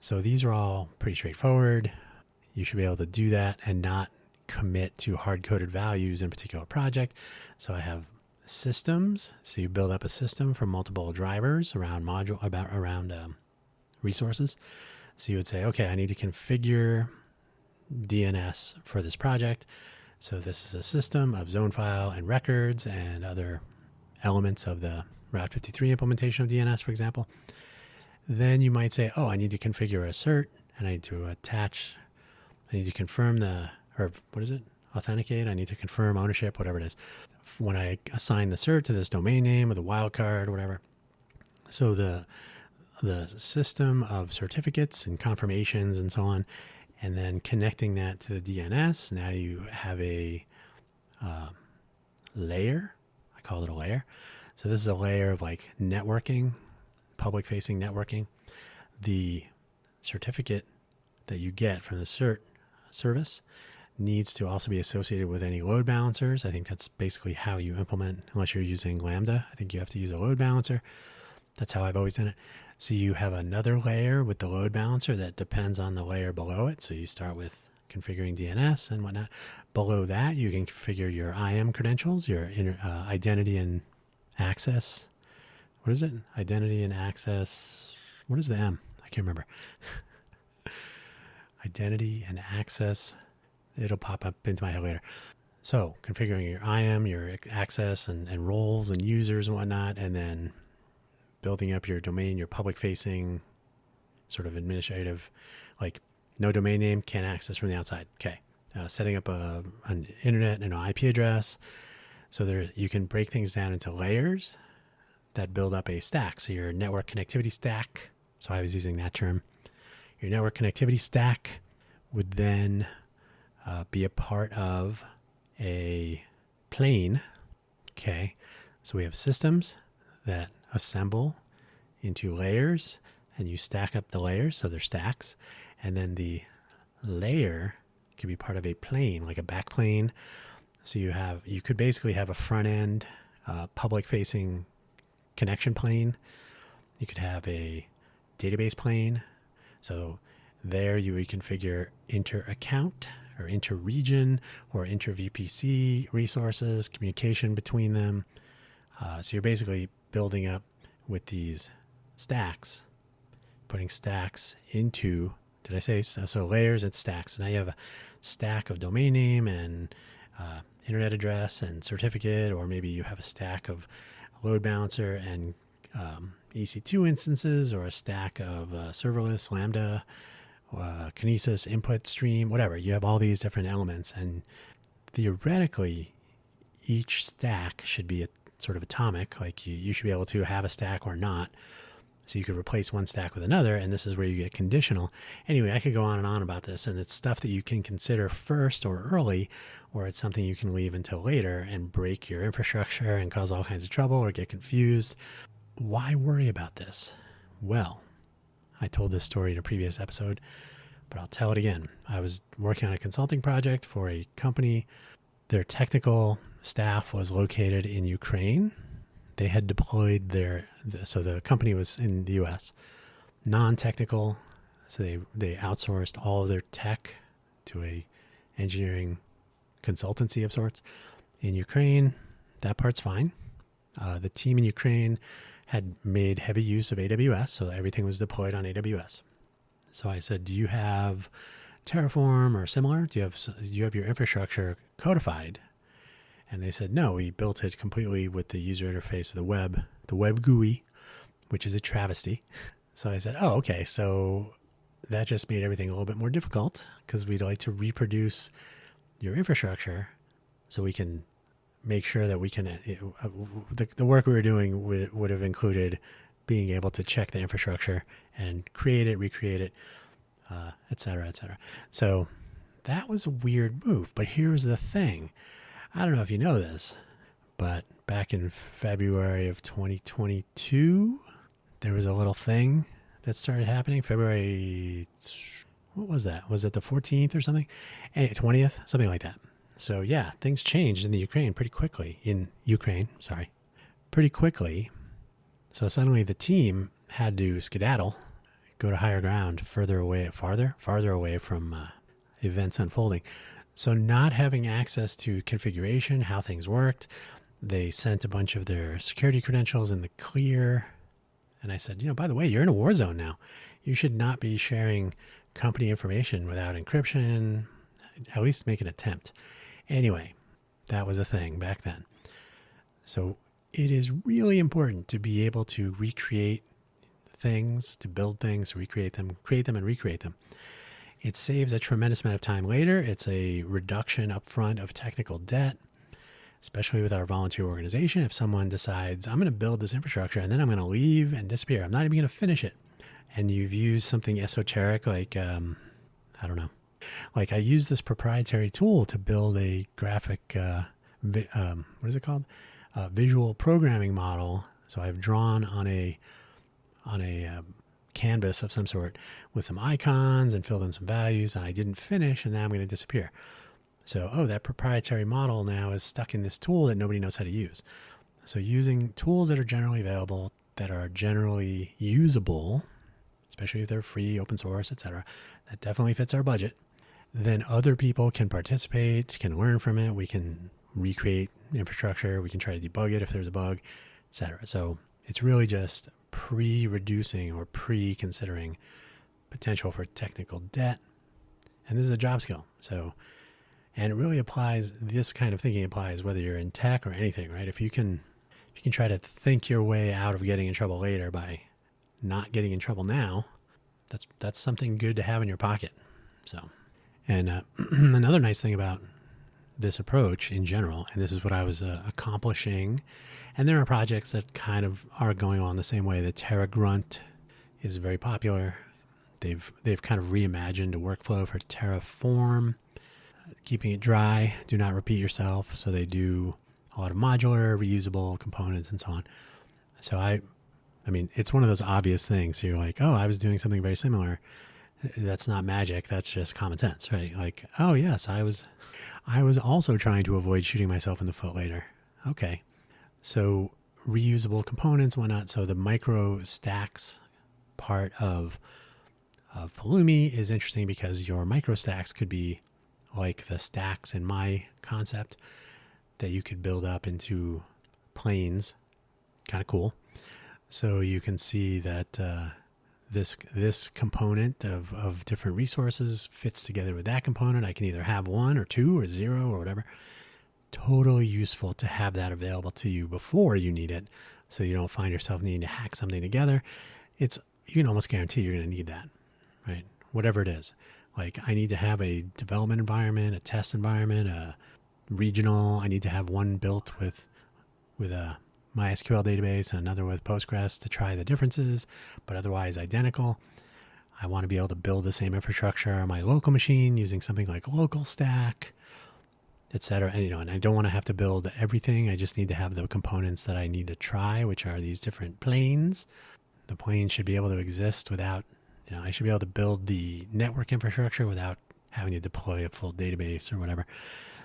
So these are all pretty straightforward. You should be able to do that and not commit to hard-coded values in a particular project. So I have systems. So you build up a system from multiple drivers around resources. So you would say, okay, I need to configure DNS for this project. So this is a system of zone file and records and other elements of the Route 53 implementation of DNS, for example. Then you might say, oh, I need to configure a cert, and I need to confirm authenticate. I need to confirm ownership, whatever it is. When I assign the cert to this domain name or the wildcard or whatever. So the system of certificates and confirmations and so on, and then connecting that to the DNS. Now you have a layer. I call it a layer. So this is a layer of like networking, public-facing networking. The certificate that you get from the cert service needs to also be associated with any load balancers. I think that's basically how you implement, unless you're using Lambda. I think you have to use a load balancer. That's how I've always done it. So you have another layer with the load balancer that depends on the layer below it. So you start with configuring DNS and whatnot. Below that, you can configure your IAM credentials, your identity and access. What is it? Identity and access. What is the M? I can't remember. Identity and access. It'll pop up into my head later. So configuring your IAM, your access and roles and users and whatnot, and then building up your domain, your public-facing sort of administrative, like no domain name, can't access from the outside. Okay. Setting up an internet and an IP address. So you can break things down into layers that build up a stack. So your network connectivity stack, so I was using that term, your network connectivity stack would then be a part of a plane. Okay, so we have systems that assemble into layers, and you stack up the layers, so they're stacks, and then the layer could be part of a plane, like a backplane. So you could basically have a front end public facing connection plane. You could have a database plane. So there you would configure inter account or inter region or inter VPC resources, communication between them. So you're basically building up with these stacks, putting stacks into, did I say so layers and stacks? So now you have a stack of domain name and internet address and certificate, or maybe you have a stack of load balancer and EC2 instances, or a stack of serverless, Lambda, Kinesis, input stream, whatever. You have all these different elements, and theoretically, each stack should be sort of atomic. Like you should be able to have a stack or not. So you could replace one stack with another, and this is where you get conditional. Anyway, I could go on and on about this, and it's stuff that you can consider first or early, or it's something you can leave until later and break your infrastructure and cause all kinds of trouble or get confused. Why worry about this? Well, I told this story in a previous episode, but I'll tell it again. I was working on a consulting project for a company. Their technical staff was located in Ukraine. They had deployed so the company was in the US, non-technical. So they outsourced all of their tech to a engineering consultancy of sorts in Ukraine. That part's fine. The team in Ukraine had made heavy use of AWS, so everything was deployed on AWS. So I said, do you have Terraform or similar? Do you have your infrastructure codified? And they said, no, we built it completely with the user interface of the web GUI, which is a travesty. So I said, oh, okay. So that just made everything a little bit more difficult, because we'd like to reproduce your infrastructure so we can make sure that we can, the work we were doing would have included being able to check the infrastructure and create it, recreate it, et cetera, et cetera. So that was a weird move. But here's the thing. I don't know if you know this, but back in February of 2022, there was a little thing that started happening. February, what was that? Was it the 14th or something? 20th, something like that. So yeah, things changed in the Ukraine pretty quickly. Pretty quickly. So suddenly the team had to skedaddle, go to higher ground, farther away from events unfolding. So not having access to configuration, how things worked, they sent a bunch of their security credentials in the clear. And I said, by the way, you're in a war zone now. You should not be sharing company information without encryption. At least make an attempt. Anyway, that was a thing back then. So it is really important to be able to recreate things, to build things, recreate them, create them, and recreate them. It saves a tremendous amount of time later. It's a reduction up front of technical debt, especially with our volunteer organization. If someone decides, I'm going to build this infrastructure and then I'm going to leave and disappear, I'm not even going to finish it, and you've used something esoteric like, I don't know, like I use this proprietary tool to build a graphic, what is it called? Visual programming model. So I've drawn on a canvas of some sort with some icons and filled in some values, and I didn't finish, and now I'm going to disappear. So, that proprietary model now is stuck in this tool that nobody knows how to use. So using tools that are generally available, that are generally usable, especially if they're free, open source, etc., that definitely fits our budget. Then other people can participate, can learn from it. We can recreate infrastructure. We can try to debug it if there's a bug, etc. So it's really just pre-reducing or pre-considering potential for technical debt. And this is a job skill. So, and it really applies, this kind of thinking applies whether you're in tech or anything, right? If you can try to think your way out of getting in trouble later by not getting in trouble now, that's something good to have in your pocket. So, and another nice thing about this approach in general, and this is what I was accomplishing. And there are projects that kind of are going on the same way. The Terra Grunt is very popular. They've kind of reimagined a workflow for Terraform, keeping it dry, do not repeat yourself. So they do a lot of modular, reusable components and so on. So I mean, it's one of those obvious things. So you're like, oh, I was doing something very similar. That's not magic. That's just common sense, right? Like, oh yes, I was also trying to avoid shooting myself in the foot later. Okay. So reusable components, whatnot. So the micro stacks part of Pulumi is interesting because your micro stacks could be like the stacks in my concept that you could build up into planes. Kind of cool. So you can see that this component of different resources fits together with that component. I can either have one or two or zero or whatever. Totally useful to have that available to you before you need it, so you don't find yourself needing to hack something together. You can almost guarantee you're going to need that, right? Whatever it is. Like, I need to have a development environment, a test environment, a regional. I need to have one built with a MySQL database and another with Postgres to try the differences, but otherwise identical. I want to be able to build the same infrastructure on my local machine using something like LocalStack, etc. And I don't want to have to build everything. I just need to have the components that I need to try, which are these different planes. The plane should be able to exist without, I should be able to build the network infrastructure without having to deploy a full database or whatever.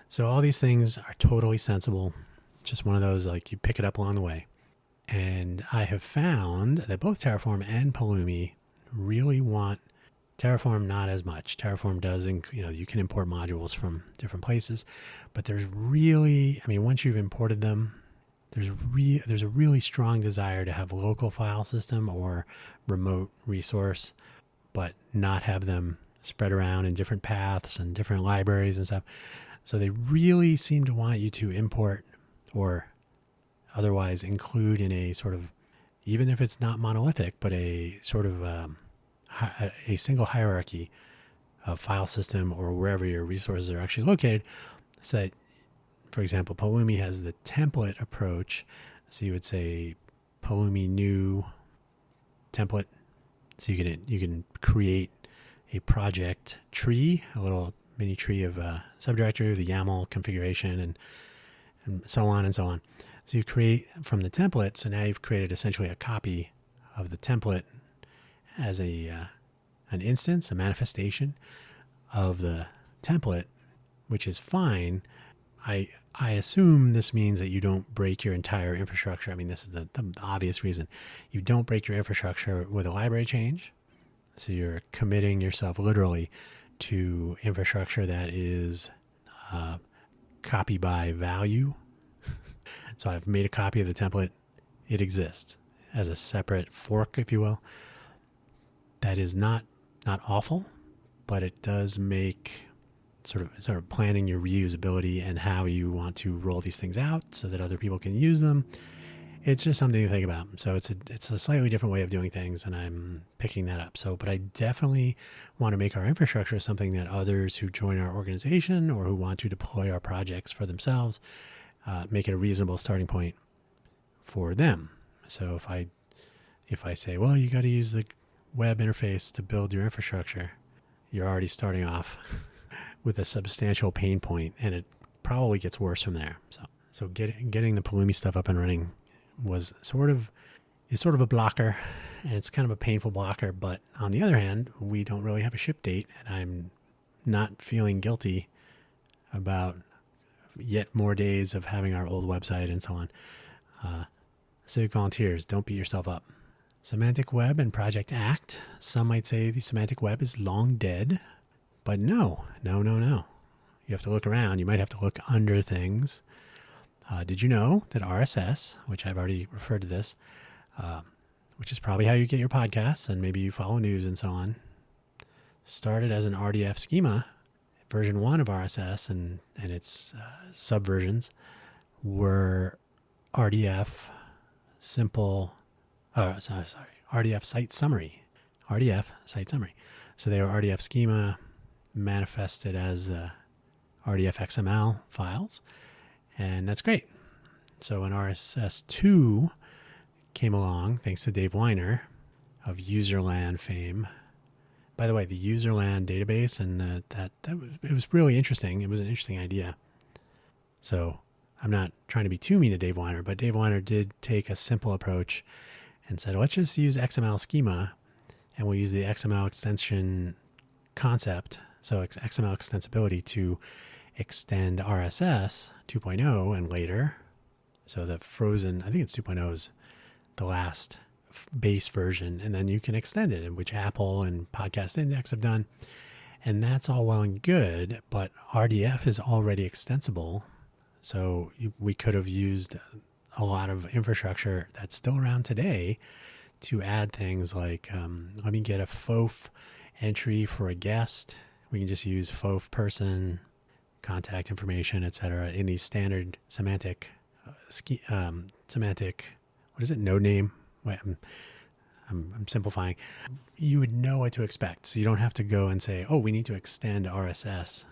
So all these things are totally sensible. Just one of those, like, you pick it up along the way. And I have found that both Terraform and Pulumi really want Terraform not as much. Terraform does, you can import modules from different places, but there's really, once you've imported them, there's a really strong desire to have local file system or remote resource, but not have them spread around in different paths and different libraries and stuff. So they really seem to want you to import or otherwise include in a sort of, even if it's not monolithic, but a sort of a single hierarchy of file system or wherever your resources are actually located. So that, for example, Pulumi has the template approach. So you would say Pulumi new template. So you can create a project tree, a little mini tree of subdirectory, the YAML configuration, and so on and so on. So you create from the template. So now you've created essentially a copy of the template as an instance, a manifestation of the template, which is fine. I assume this means that you don't break your entire infrastructure. This is the obvious reason. You don't break your infrastructure with a library change. So you're committing yourself literally to infrastructure that is copy by value. So I've made a copy of the template. It exists as a separate fork, if you will. That is not awful, but it does make sort of planning your reusability and how you want to roll these things out so that other people can use them. It's just something to think about. So it's a slightly different way of doing things, and I'm picking that up. But I definitely want to make our infrastructure something that others who join our organization or who want to deploy our projects for themselves, make it a reasonable starting point for them. So if I say, well, you got to use the web interface to build your infrastructure, you're already starting off with a substantial pain point, and it probably gets worse from there. So getting the Pulumi stuff up and running is sort of a blocker, and it's kind of a painful blocker. But on the other hand, we don't really have a ship date, and I'm not feeling guilty about yet more days of having our old website and so on. Civic volunteers, don't beat yourself up. Semantic Web and Project Act. Some might say the semantic web is long dead, but no. You have to look around. You might have to look under things. Did you know that RSS, which I've already referred to this, which is probably how you get your podcasts and maybe you follow news and so on, started as an RDF schema. Version 1 of RSS and its subversions were RDF RDF site summary. So they were RDF schema manifested as RDF XML files, and that's great. So when RSS2 came along, thanks to Dave Weiner of Userland fame. By the way, the Userland database and it was really interesting. It was an interesting idea. So I'm not trying to be too mean to Dave Weiner, but Dave Weiner did take a simple approach and said, let's just use XML schema, and we'll use the XML extension concept, so XML extensibility, to extend RSS 2.0 and later. So the frozen, I think it's 2.0 is the last base version, and then you can extend it, which Apple and Podcast Index have done. And that's all well and good, but RDF is already extensible. So we could have used a lot of infrastructure that's still around today to add things like, let me get a FOF entry for a guest. We can just use FOF person, contact information, etc. in these standard semantic, what is it? Node name. Wait, I'm simplifying. You would know what to expect. So you don't have to go and say, oh, we need to extend RSS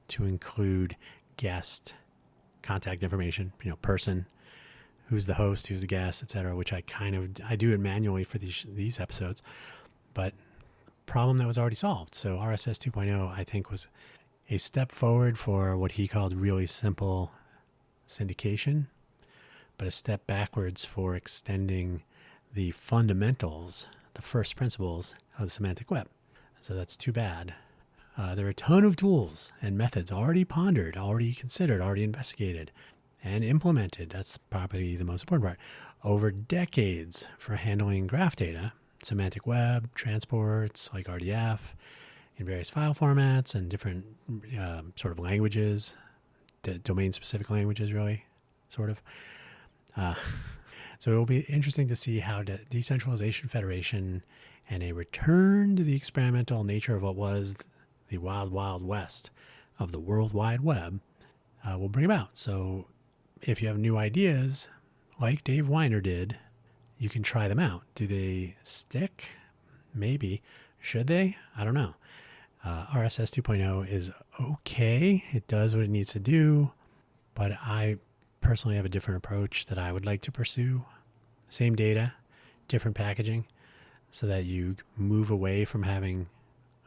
to include guest, contact information, person, who's the host, who's the guest, etc., which I do it manually for these episodes, but problem that was already solved. So RSS 2.0, I think, was a step forward for what he called really simple syndication, but a step backwards for extending the fundamentals, the first principles of the semantic web. So that's too bad. There are a ton of tools and methods already pondered, already considered, already investigated, and implemented. That's probably the most important part. Over decades for handling graph data, semantic web, transports like RDF, in various file formats and different sort of languages, domain-specific languages, really, sort of. So it will be interesting to see how the decentralization federation and a return to the experimental nature of what was the wild, wild west of the World Wide Web will bring about. So if you have new ideas, like Dave Weiner did, you can try them out. Do they stick? Maybe. Should they? I don't know. RSS 2.0 is okay. It does what it needs to do, but I personally have a different approach that I would like to pursue. Same data, different packaging, so that you move away from having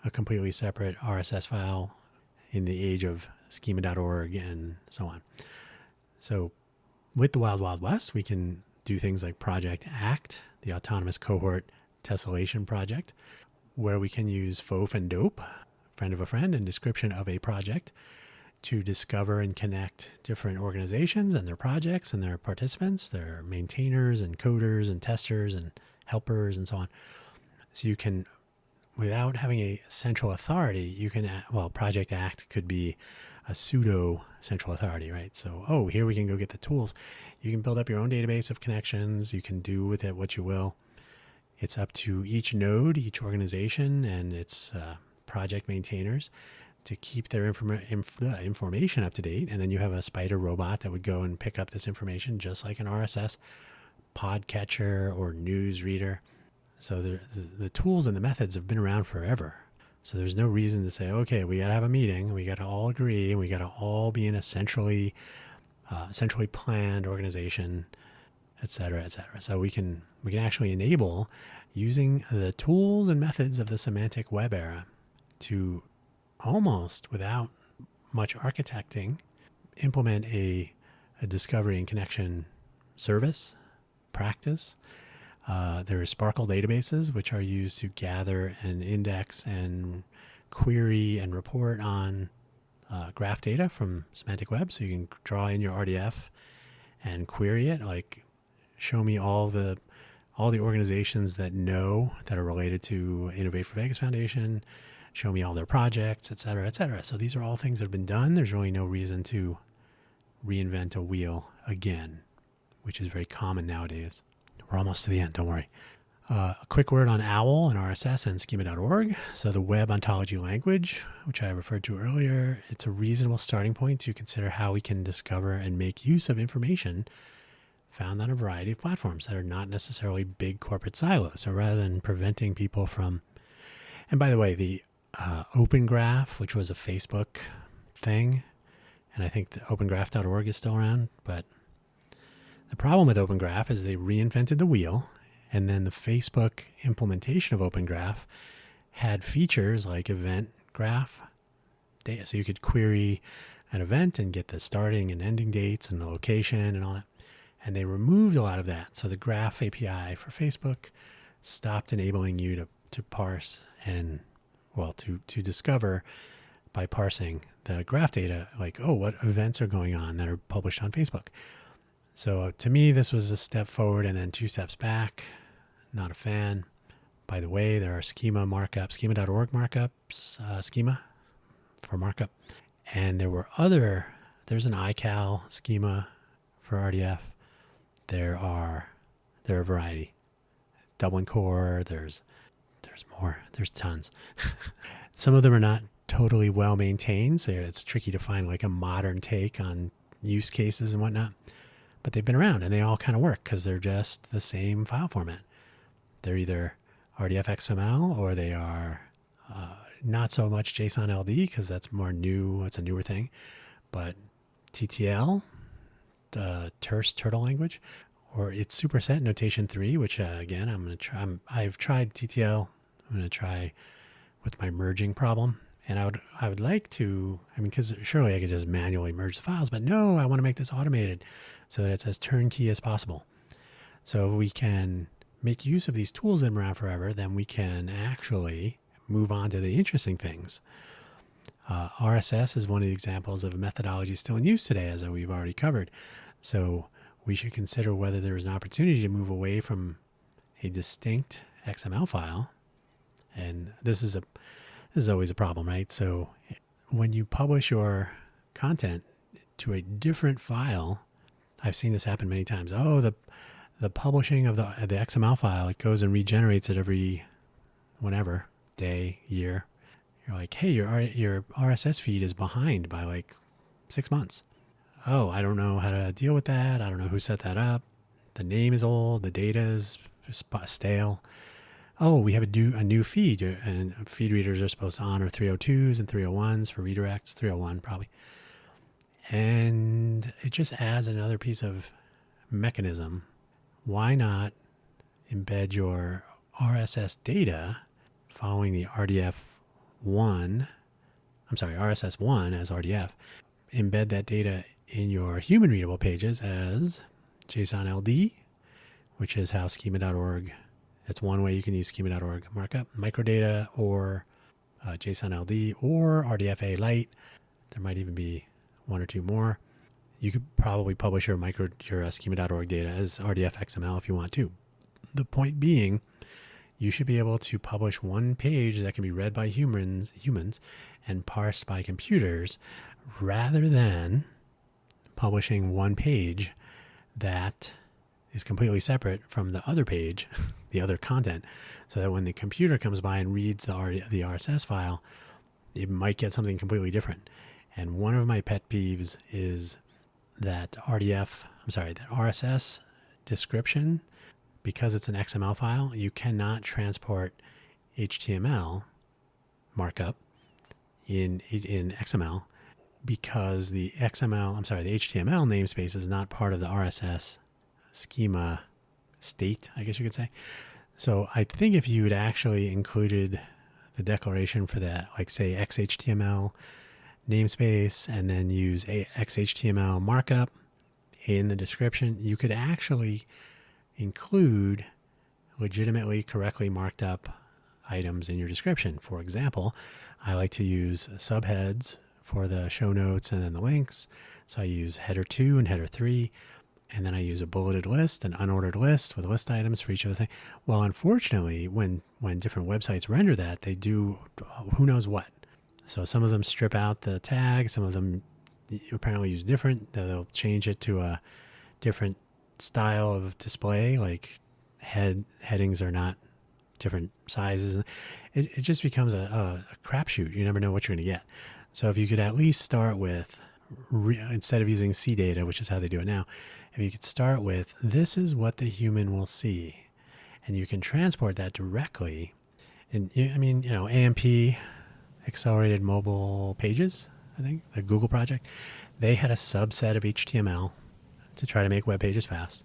a completely separate RSS file in the age of schema.org and so on. So with the Wild Wild West, we can do things like Project ACT, the Autonomous Cohort Tessellation Project, where we can use FOF and DOPE, friend of a friend, and description of a project, to discover and connect different organizations and their projects and their participants, their maintainers and coders and testers and helpers and so on. So you can, without having a central authority, you can, Project ACT could be a pseudo central authority, right? So, here we can go get the tools. You can build up your own database of connections. You can do with it what you will. It's up to each node, each organization, and its project maintainers to keep their information up to date. And then you have a spider robot that would go and pick up this information, just like an RSS podcatcher or news reader. So the tools and the methods have been around forever. So there's no reason to say, okay, we got to have a meeting, we got to all agree, and we got to all be in a centrally planned organization, et cetera, et cetera. So we can actually enable, using the tools and methods of the semantic web era, to almost without much architecting, implement a discovery and connection service, practice. There are Sparkle databases, which are used to gather and index and query and report on graph data from semantic web. So you can draw in your RDF and query it, like show me all the organizations that are related to Innovate for Vegas Foundation, show me all their projects, et cetera, et cetera. So these are all things that have been done. There's really no reason to reinvent a wheel again, which is very common nowadays. We're almost to the end, don't worry. A quick word on OWL and RSS and schema.org. So the web ontology language, which I referred to earlier, it's a reasonable starting point to consider how we can discover and make use of information found on a variety of platforms that are not necessarily big corporate silos. So rather than preventing people from, and by the way, the Open Graph, which was a Facebook thing, And I think the opengraph.org is still around. But the problem with Open Graph is they reinvented the wheel. And then the Facebook implementation of Open Graph had features like event graph data. So you could query an event and get the starting and ending dates and the location and all that. And they removed a lot of that. So the Graph API for Facebook stopped enabling you to parse and, to discover by parsing the graph data, like, oh, what events are going on that are published on Facebook. So to me, this was a step forward and then 2 steps back. Not a fan. By the way, there are schema markups, schema.org markups, schema for markup. And there's an iCal schema for RDF. There are a variety. Dublin Core, there's more, there's tons. Some of them are not totally well maintained, so it's tricky to find like a modern take on use cases and whatnot. But they've been around and they all kind of work because they're just the same file format. They're either RDF XML or they are not so much JSON LD because that's more new. It's a newer thing. But TTL, the terse turtle language, or it's superset notation 3, which again, I'm going to try. I've tried TTL. I'm going to try with my merging problem. And I would like to, because surely I could just manually merge the files, but no, I want to make this automated so that it's as turnkey as possible. So if we can make use of these tools that have been around forever, then we can actually move on to the interesting things. RSS is one of the examples of a methodology still in use today, as we've already covered. So we should consider whether there is an opportunity to move away from a distinct XML file. And this is always a problem, right? So when you publish your content to a different file, I've seen this happen many times. Oh, the publishing of the XML file, it goes and regenerates it every whenever, day, year. You're like, hey, your RSS feed is behind by like 6 months. Oh, I don't know how to deal with that. I don't know who set that up. The name is old. The data is stale. Oh, we have a new feed, and feed readers are supposed to honor 302s and 301s for redirects, 301 probably. And it just adds another piece of mechanism. Why not embed your RSS data following the RSS1 as RDF, embed that data in your human readable pages as JSON LD, which is how schema.org. That's one way you can use schema.org markup, microdata or JSON LD or RDFA Lite. There might even be one or two more. You could probably publish your schema.org data as RDF XML if you want to. The point being, you should be able to publish one page that can be read by humans and parsed by computers rather than publishing one page that is completely separate from the other page, the other content, so that when the computer comes by and reads the RSS file, it might get something completely different. And one of my pet peeves is that that RSS description, because it's an XML file, you cannot transport HTML markup in XML because the HTML namespace is not part of the RSS schema state, I guess you could say. So I think if you had actually included the declaration for that, like say XHTML namespace and then use a XHTML markup in the description, you could actually include legitimately correctly marked up items in your description. For example, I like to use subheads for the show notes and then the links. So I use header 2 and header 3, and then I use a bulleted list, an unordered list with list items for each of the things. Well, unfortunately, when different websites render that, they do who knows what. So some of them strip out the tag, some of them apparently use different. They'll change it to a different style of display, like headings are not different sizes. It just becomes a crapshoot. You never know what you're going to get. So if you could at least start with, instead of using C data, which is how they do it now, if you could start with, this is what the human will see, and you can transport that directly. And AMP, accelerated mobile pages, I think, the Google project. They had a subset of HTML to try to make web pages fast.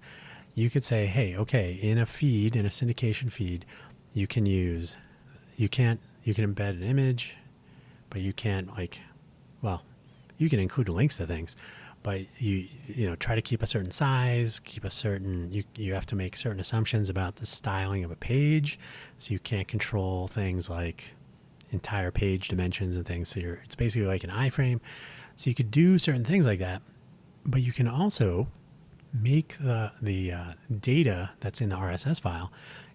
You could say, hey, okay, in a syndication feed, you can embed an image, but you can't you can include links to things, but you try to keep a certain size, you have to make certain assumptions about the styling of a page. So you can't control things like entire page dimensions and things. So it's basically like an iframe. So you could do certain things like that, but you can also make the data that's in the RSS file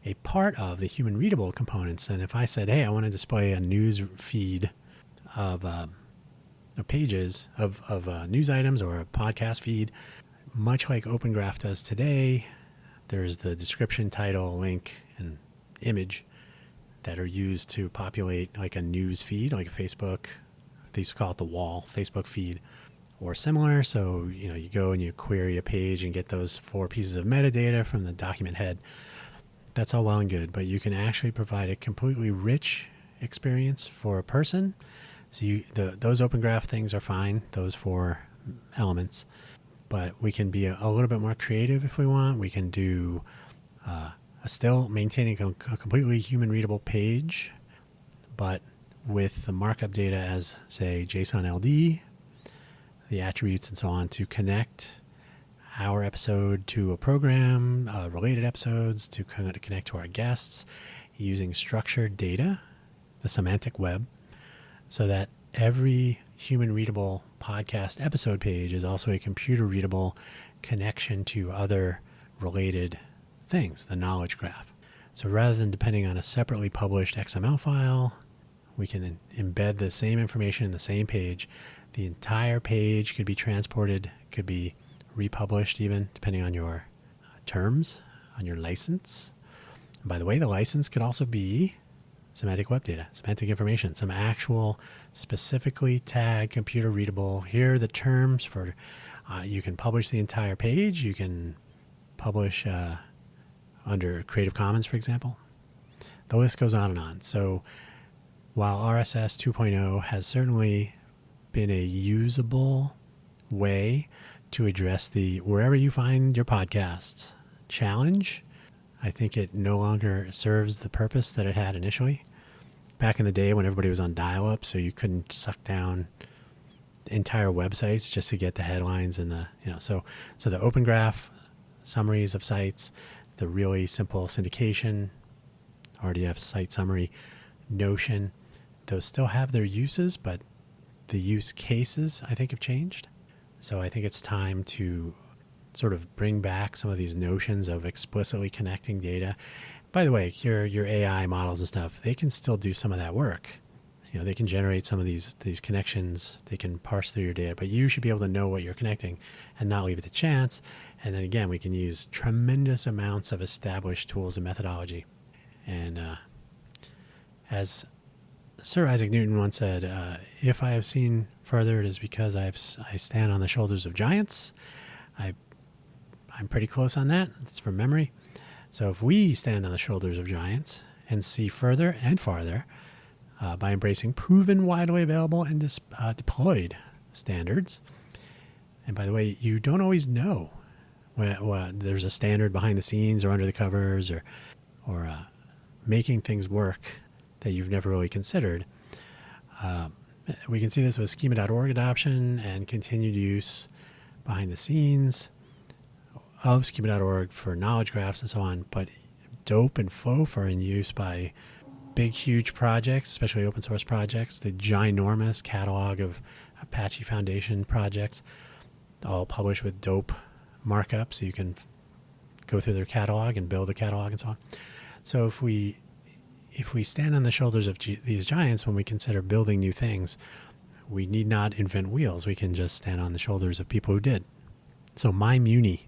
a part of the human readable components. And if I said, hey, I want to display a news feed of pages of news items, or a podcast feed, much like Open Graph does today, there's the description, title, link, and image that are used to populate like a news feed, like a Facebook. They used to call it the wall Facebook feed or similar. So, you go and you query a page and get those 4 pieces of metadata from the document head. That's all well and good, but you can actually provide a completely rich experience for a person. So those Open Graph things are fine, those 4 elements, but we can be a little bit more creative if we want. We can do still maintaining a completely human readable page, but with the markup data as, say, JSON LD, the attributes and so on, to connect our episode to a program, related episodes, to connect to our guests, using structured data, the semantic web, so that every human readable podcast episode page is also a computer readable connection to other related things, the knowledge graph. So rather than depending on a separately published XML file, we can embed the same information in the same page. The entire page could be transported, could be republished even, depending on your terms, on your license. And by the way, the license could also be semantic web data, semantic information, some actual specifically tagged computer readable. Here are the terms for, you can publish the entire page. You can publish under Creative Commons, for example. The list goes on and on. So while RSS 2.0 has certainly been a usable way to address the wherever you find your podcasts challenge, I think it no longer serves the purpose that it had initially. Back in the day when everybody was on dial-up, so you couldn't suck down entire websites just to get the headlines and so the Open Graph summaries of sites, the really simple syndication, RDF site summary, Notion, those still have their uses, but the use cases, I think, have changed. So I think it's time to sort of bring back some of these notions of explicitly connecting data. By the way, your AI models and stuff, they can still do some of that work. They can generate some of these connections. They can parse through your data, but you should be able to know what you're connecting and not leave it to chance. And then again, we can use tremendous amounts of established tools and methodology. And as Sir Isaac Newton once said, if I have seen further, it is because I stand on the shoulders of giants. I'm pretty close on that. It's from memory. So if we stand on the shoulders of giants and see further and farther by embracing proven, widely available, and deployed standards, and by the way, you don't always know when there's a standard behind the scenes or under the covers or making things work that you've never really considered. We can see this with schema.org adoption and continued use behind the scenes of schema.org for knowledge graphs and so on, but DOPE and FOAF are in use by big, huge projects, especially open source projects, the ginormous catalog of Apache Foundation projects, all published with DOPE markup, so you can go through their catalog and build a catalog and so on. So if we stand on the shoulders of these giants when we consider building new things, we need not invent wheels. We can just stand on the shoulders of people who did. So MyMuni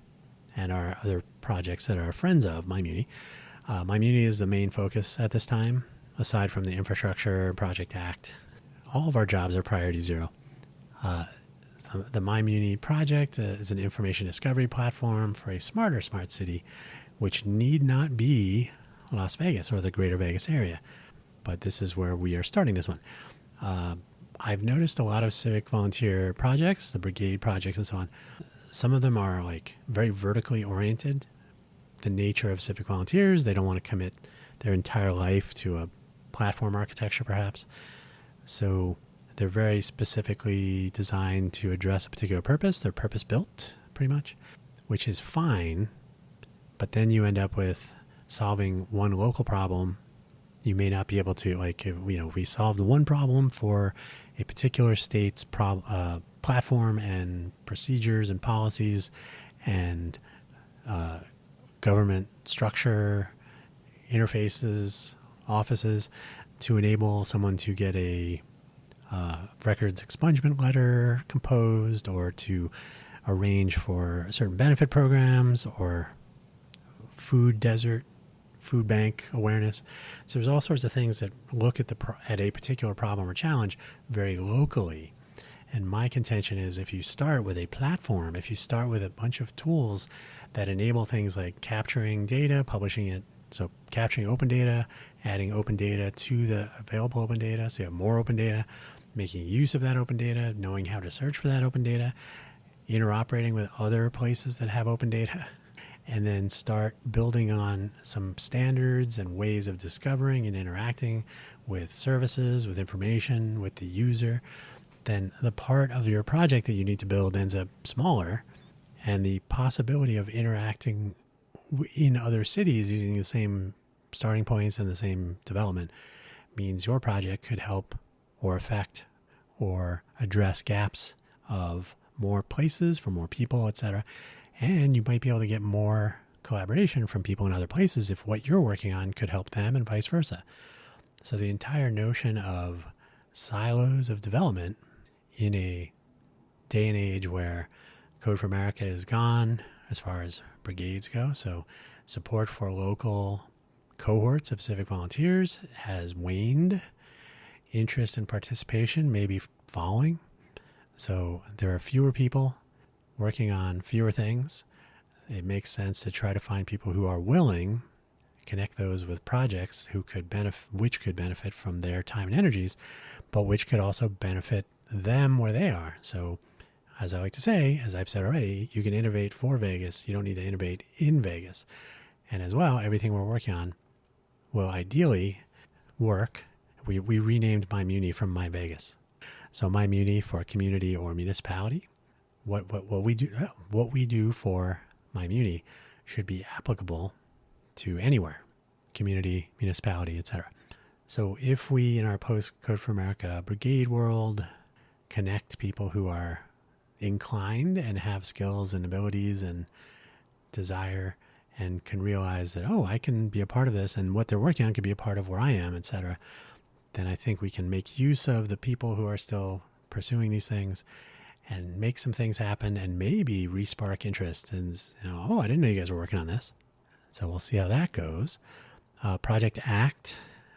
and our other projects that are friends of MyMuni. MyMuni is the main focus at this time, aside from the infrastructure, Project Act. All of our jobs are priority zero. The MyMuni project is an information discovery platform for a smarter smart city, which need not be Las Vegas or the greater Vegas area. But this is where we are starting this one. I've noticed a lot of civic volunteer projects, the brigade projects and so on. Some of them are like very vertically oriented. The nature of civic volunteers, they don't want to commit their entire life to a platform architecture, perhaps. So they're very specifically designed to address a particular purpose. They're purpose built, pretty much, which is fine. But then you end up with solving one local problem. You may not be able to, we solved one problem for a particular state's platform and procedures and policies and government structure, interfaces, offices, to enable someone to get a records expungement letter composed, or to arrange for certain benefit programs, or food bank awareness. So there's all sorts of things that look at at a particular problem or challenge very locally. And my contention is, if you start with a platform, if you start with a bunch of tools that enable things like capturing data, publishing it, so capturing open data, adding open data to the available open data, so you have more open data, making use of that open data, knowing how to search for that open data, interoperating with other places that have open data, and then start building on some standards and ways of discovering and interacting with services, with information, with the user, then the part of your project that you need to build ends up smaller, and the possibility of interacting in other cities using the same starting points and the same development means your project could help or affect or address gaps of more places for more people, etc. And you might be able to get more collaboration from people in other places if what you're working on could help them, and vice versa. So the entire notion of silos of development in a day and age where Code for America is gone as far as brigades go, so support for local cohorts of civic volunteers has waned. Interest and participation may be falling. So there are fewer people working on fewer things. It makes sense to try to find people who are willing, connect those with projects which could benefit from their time and energies, but which could also benefit them where they are. So as I like to say, as I've said already, you can innovate for Vegas. You don't need to innovate in Vegas. And as well, everything we're working on will ideally work. We renamed My Muni from My Vegas. So My Muni for community or municipality. What we do for My Muni should be applicable to anywhere, community, municipality, etc. So if we, in our post Code for America brigade world, connect people who are inclined and have skills and abilities and desire, and can realize that, I can be a part of this, and what they're working on could be a part of where I am, etc., then I think we can make use of the people who are still pursuing these things and make some things happen, and maybe re-spark interest. And, I didn't know you guys were working on this. So we'll see how that goes. Project ACT,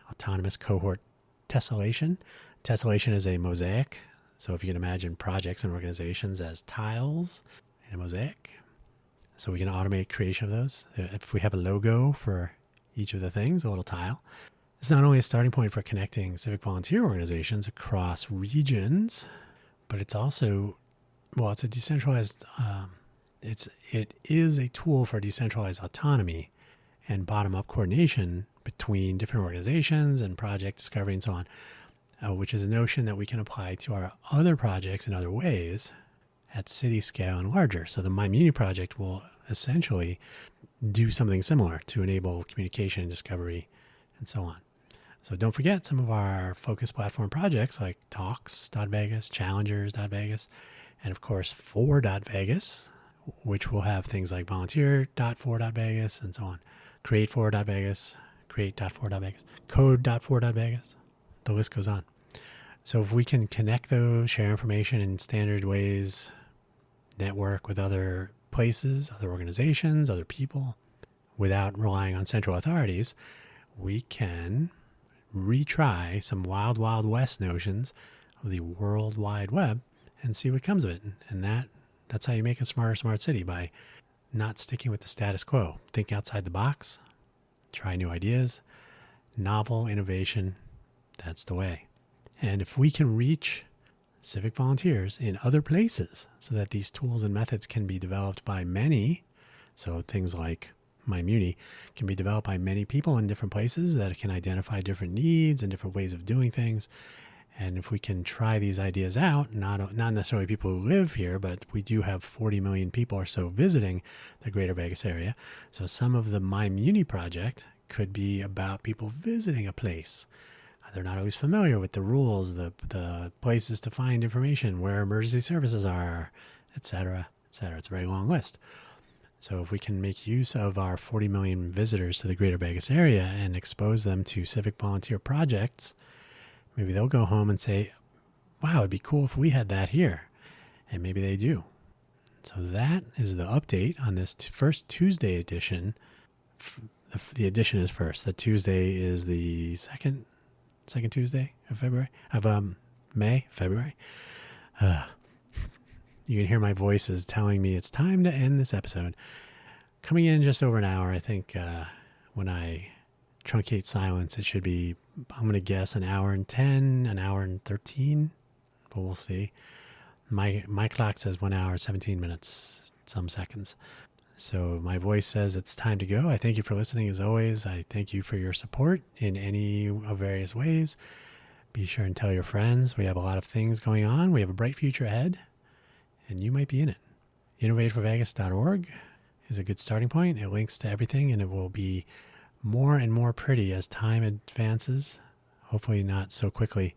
Autonomous Cohort Tessellation. Tessellation is a mosaic. So if you can imagine projects and organizations as tiles in a mosaic, so we can automate creation of those. If we have a logo for each of the things, a little tile, it's not only a starting point for connecting civic volunteer organizations across regions, but it's also, it's a decentralized, it is a tool for decentralized autonomy and bottom-up coordination between different organizations and project discovery and so on, which is a notion that we can apply to our other projects in other ways at city scale and larger. So the My Muni project will essentially do something similar to enable communication and discovery and so on. So don't forget some of our focus platform projects like Talks.Vegas, Challengers.Vegas, and of course 4.Vegas, which will have things like Volunteer.4.Vegas and so on. Create4.Vegas, Create.4.Vegas, Code.4.Vegas. The list goes on. So if we can connect those, share information in standard ways, network with other places, other organizations, other people, without relying on central authorities, we can retry some wild, wild west notions of the World Wide Web and see what comes of it. And that's how you make a smarter, smart city, by not sticking with the status quo. Think outside the box, try new ideas, novel innovation. That's the way. And if we can reach civic volunteers in other places so that these tools and methods can be developed by many. So things like MyMuni can be developed by many people in different places that can identify different needs and different ways of doing things. And if we can try these ideas out, not necessarily people who live here, but we do have 40 million people or so visiting the greater Vegas area. So some of the MyMuni project could be about people visiting a place. They're not always familiar with the rules, the places to find information, where emergency services are, etc., etc. It's a very long list. So if we can make use of our 40 million visitors to the greater Vegas area and expose them to civic volunteer projects, maybe they'll go home and say, wow, it'd be cool if we had that here. And maybe they do. So that is the update on this first Tuesday edition. The edition is first. The Tuesday is the second Tuesday of February, February. You can hear my voices telling me it's time to end this episode. Coming in just over an hour. I think when I truncate silence, it should be, I'm going to guess, an hour and 10, an hour and 13, but we'll see. My clock says 1 hour, 17 minutes, some seconds. So my voice says it's time to go. I thank you for listening as always. I thank you for your support in any of various ways. Be sure and tell your friends. We have a lot of things going on. We have a bright future ahead, and you might be in it. InnovateForVegas.org is a good starting point. It links to everything, and it will be more and more pretty as time advances. Hopefully not so quickly,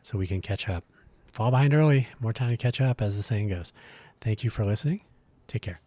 so we can catch up. Fall behind early, more time to catch up, as the saying goes. Thank you for listening. Take care.